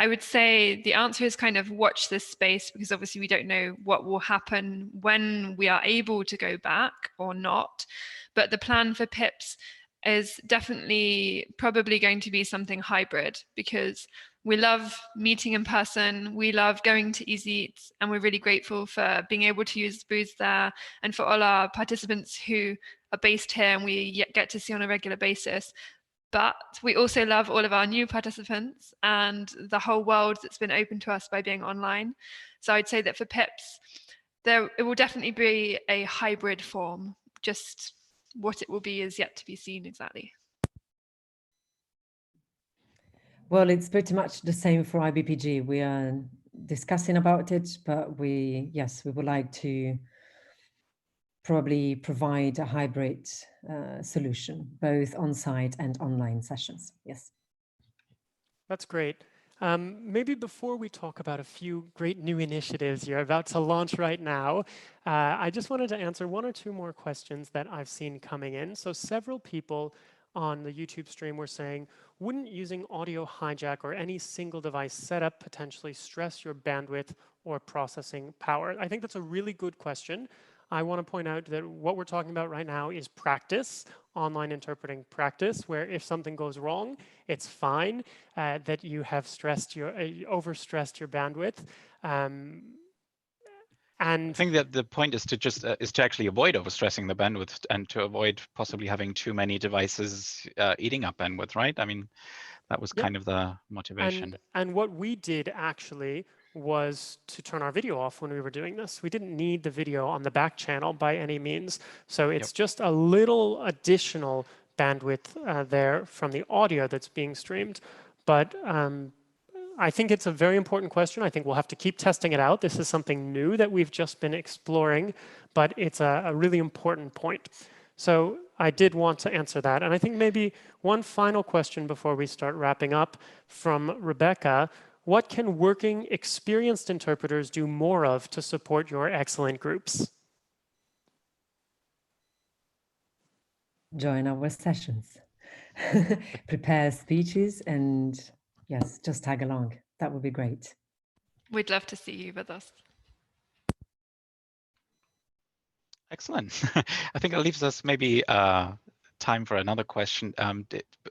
would say the answer is kind of watch this space, because obviously we don't know what will happen when we are able to go back or not. But the plan for PIPS is definitely probably going to be something hybrid, because we love meeting in person, we love going to Easy Eats, and we're really grateful for being able to use the booths there, and for all our participants who are based here and we get to see on a regular basis. But we also love all of our new participants and the whole world that's been open to us by being online. So I'd say that for PIPS, it will definitely be a hybrid form. Just what it will be is yet to be seen exactly. Well, it's pretty much the same for IBPG. We are discussing about it, but we would like to probably provide a hybrid solution, both on-site and online sessions. Yes. That's great. Maybe before we talk about a few great new initiatives you're about to launch right now, I just wanted to answer one or two more questions that I've seen coming in. So several people on the YouTube stream were saying, wouldn't using audio hijack or any single device setup potentially stress your bandwidth or processing power? I think that's a really good question. I want to point out that what we're talking about right now is practice, online interpreting practice, where if something goes wrong, it's fine that you have overstressed your bandwidth. And I think that the point is to actually avoid overstressing the bandwidth and to avoid possibly having too many devices eating up bandwidth, right? I mean, that was kind of the motivation. And what we did actually was to turn our video off when we were doing this. We didn't need the video on the back channel by any means. So it's just a little additional bandwidth there from the audio that's being streamed. But I think it's a very important question. I think we'll have to keep testing it out. This is something new that we've just been exploring, but it's a really important point. So I did want to answer that. And I think maybe one final question before we start wrapping up from Rebecca. What can working experienced interpreters do more of to support your excellent groups? Join our sessions, prepare speeches, and yes, just tag along. That would be great. We'd love to see you with us. Excellent. I think it leaves us maybe time for another question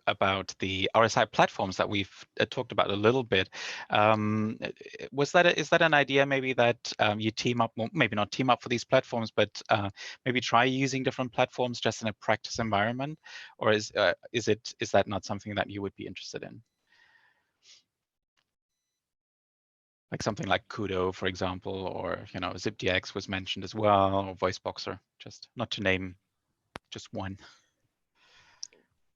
about the RSI platforms that we've talked about a little bit. Is that an idea maybe that you team up, well, maybe not team up for these platforms, but maybe try using different platforms just in a practice environment? Or is that not something that you would be interested in? Like something like Kudo, for example, or ZipDX was mentioned as well, or VoiceBoxer, just not to name just one.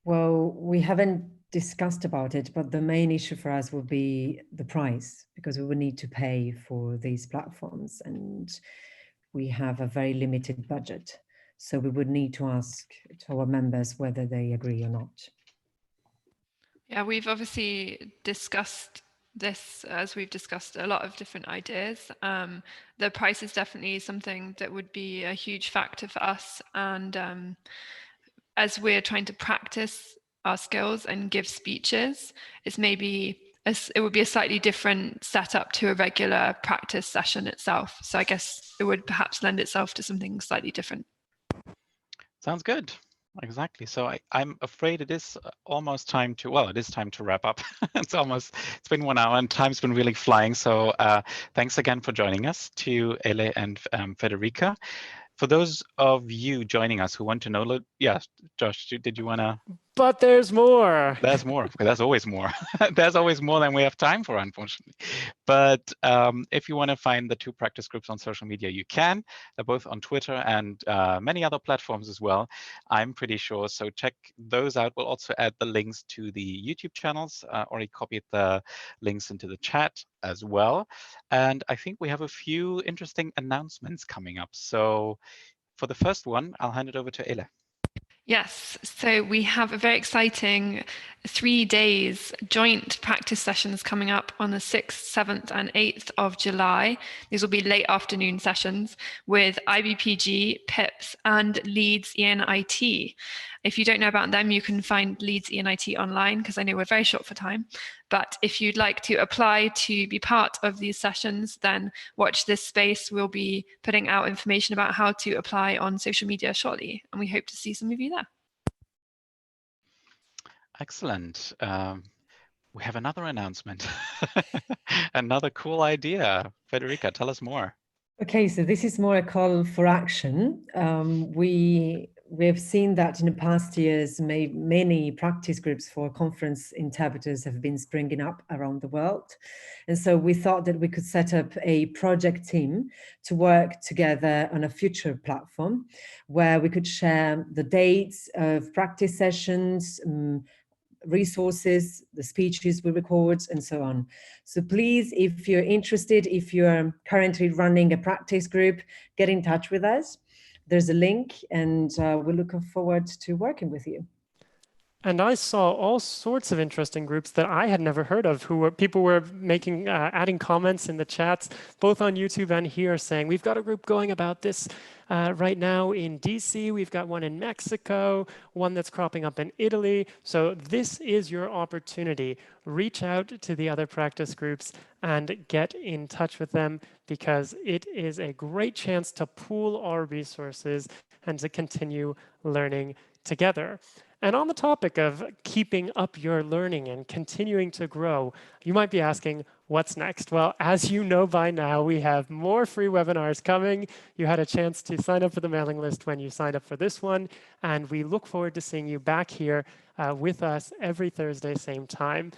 Well, we haven't discussed about it, but the main issue for us will be the price, because we will need to pay for these platforms and we have a very limited budget. So we would need to ask to our members whether they agree or not. Yeah, we've obviously discussed this as we've discussed a lot of different ideas. The price is definitely something that would be a huge factor for us. And as we're trying to practice our skills and give speeches, it would be a slightly different setup to a regular practice session itself. So I guess it would perhaps lend itself to something slightly different. Sounds good. Exactly. So I'm afraid it is almost time to, well, it is time to wrap up. It's been 1 hour and time's been really flying. So thanks again for joining us, to Ele and Federica. For those of you joining us who want to know, yeah, Josh, did you want to? But there's more. There's more. There's always more. There's always more than we have time for, unfortunately. But if you want to find the 2 practice groups on social media, you can. They're both on Twitter and many other platforms as well, I'm pretty sure. So check those out. We'll also add the links to the YouTube channels. Already copied the links into the chat as well. And I think we have a few interesting announcements coming up. So for the first one, I'll hand it over to Ele. Yes, so we have a very exciting 3 days joint practice sessions coming up on the 6th, 7th and 8th of July. These will be late afternoon sessions with IBPG, PIPS and Leeds ENIT. If you don't know about them, you can find Leeds ENIT online because I know we're very short for time. But if you'd like to apply to be part of these sessions, then watch this space. We'll be putting out information about how to apply on social media shortly, and we hope to see some of you there. Excellent. We have another announcement. Another cool idea. Federica, tell us more. Okay, so this is more a call for action. We have seen that in the past years, many practice groups for conference interpreters have been springing up around the world. And so we thought that we could set up a project team to work together on a future platform where we could share the dates of practice sessions, resources, the speeches we record, and so on. So please, if you're interested, if you're currently running a practice group, get in touch with us. There's a link, and we're looking forward to working with you. And I saw all sorts of interesting groups that I had never heard of. People were making, adding comments in the chats, both on YouTube and here, saying we've got a group going about this right now in DC. We've got one in Mexico, one that's cropping up in Italy. So this is your opportunity. Reach out to the other practice groups and get in touch with them, because it is a great chance to pool our resources and to continue learning together. And on the topic of keeping up your learning and continuing to grow, you might be asking, what's next? Well, as you know by now, we have more free webinars coming. You had a chance to sign up for the mailing list when you signed up for this one, and we look forward to seeing you back here with us every Thursday, same time.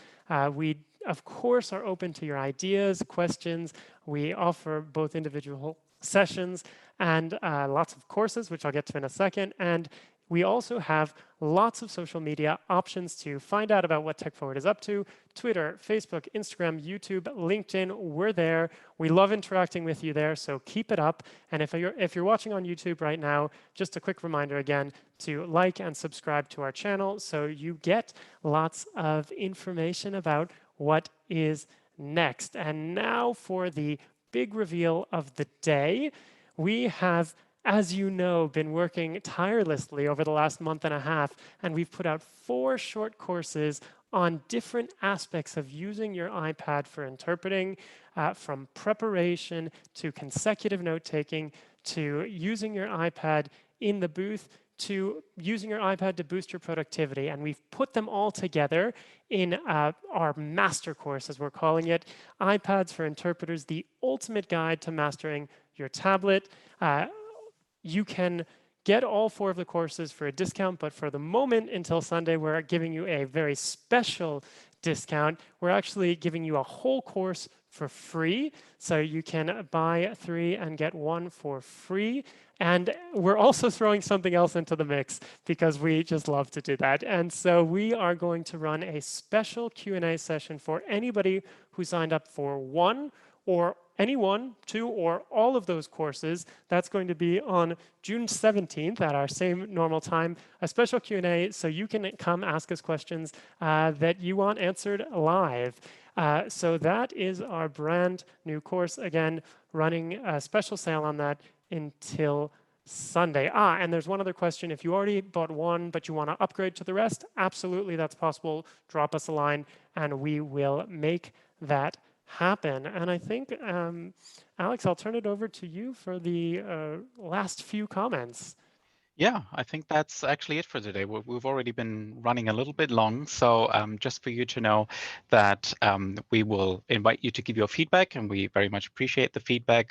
We, of course, are open to your ideas, questions. We offer both individual sessions and lots of courses, which I'll get to in a second. And we also have lots of social media options to find out about what techforward is up to. Twitter, Facebook, Instagram, YouTube, LinkedIn, we're there. We love interacting with you there, so keep it up. And if you're watching on YouTube right now, just a quick reminder again to like and subscribe to our channel so you get lots of information about what is next. And now for the big reveal of the day. We have, as you know, been working tirelessly over the last month and a half, and we've put out 4 short courses on different aspects of using your iPad for interpreting, from preparation to consecutive note-taking, to using your iPad in the booth, to using your iPad to boost your productivity. And we've put them all together in our master course, as we're calling it, iPads for Interpreters, the ultimate guide to mastering your tablet. You can get all 4 of the courses for a discount, but for the moment until Sunday, we're giving you a very special discount. We're actually giving you a whole course for free, so you can buy 3 and get 1 for free. And we're also throwing something else into the mix because we just love to do that. And so we are going to run a special Q&A session for anybody who signed up for 1 or any 1, 2, or all of those courses. That's going to be on June 17th at our same normal time, a special Q&A so you can come ask us questions that you want answered live. So that is our brand new course, again, running a special sale on that until Sunday. And there's one other question. If you already bought 1, but you want to upgrade to the rest, absolutely, that's possible. Drop us a line, and we will make that happen. And I think, Alex, I'll turn it over to you for the last few comments. Yeah, I think that's actually it for today. We've already been running a little bit long, so just for you to know that we will invite you to give your feedback, and we very much appreciate the feedback.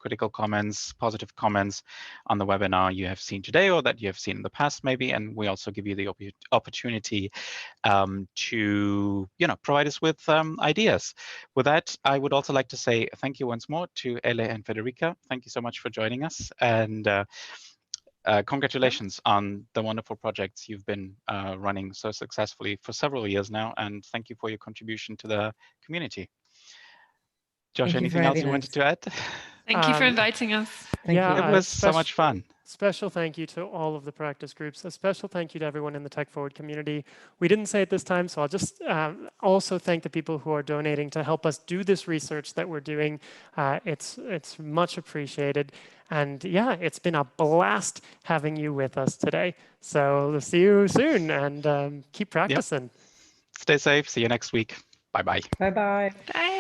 critical comments, positive comments on the webinar you have seen today or that you have seen in the past maybe. And we also give you the opportunity to provide us with ideas. With that, I would also like to say thank you once more to Ele and Federica. Thank you so much for joining us, and congratulations on the wonderful projects you've been running so successfully for several years now, and thank you for your contribution to the community. Josh, anything else you wanted to add? Thank you for inviting us. Thank you. It was so much fun. Special thank you to all of the practice groups. A special thank you to everyone in the Tech Forward community. We didn't say it this time, so I'll just also thank the people who are donating to help us do this research that we're doing. It's much appreciated. And yeah, it's been a blast having you with us today. So we'll see you soon, and keep practicing. Yep. Stay safe. See you next week. Bye-bye. Bye-bye. Bye.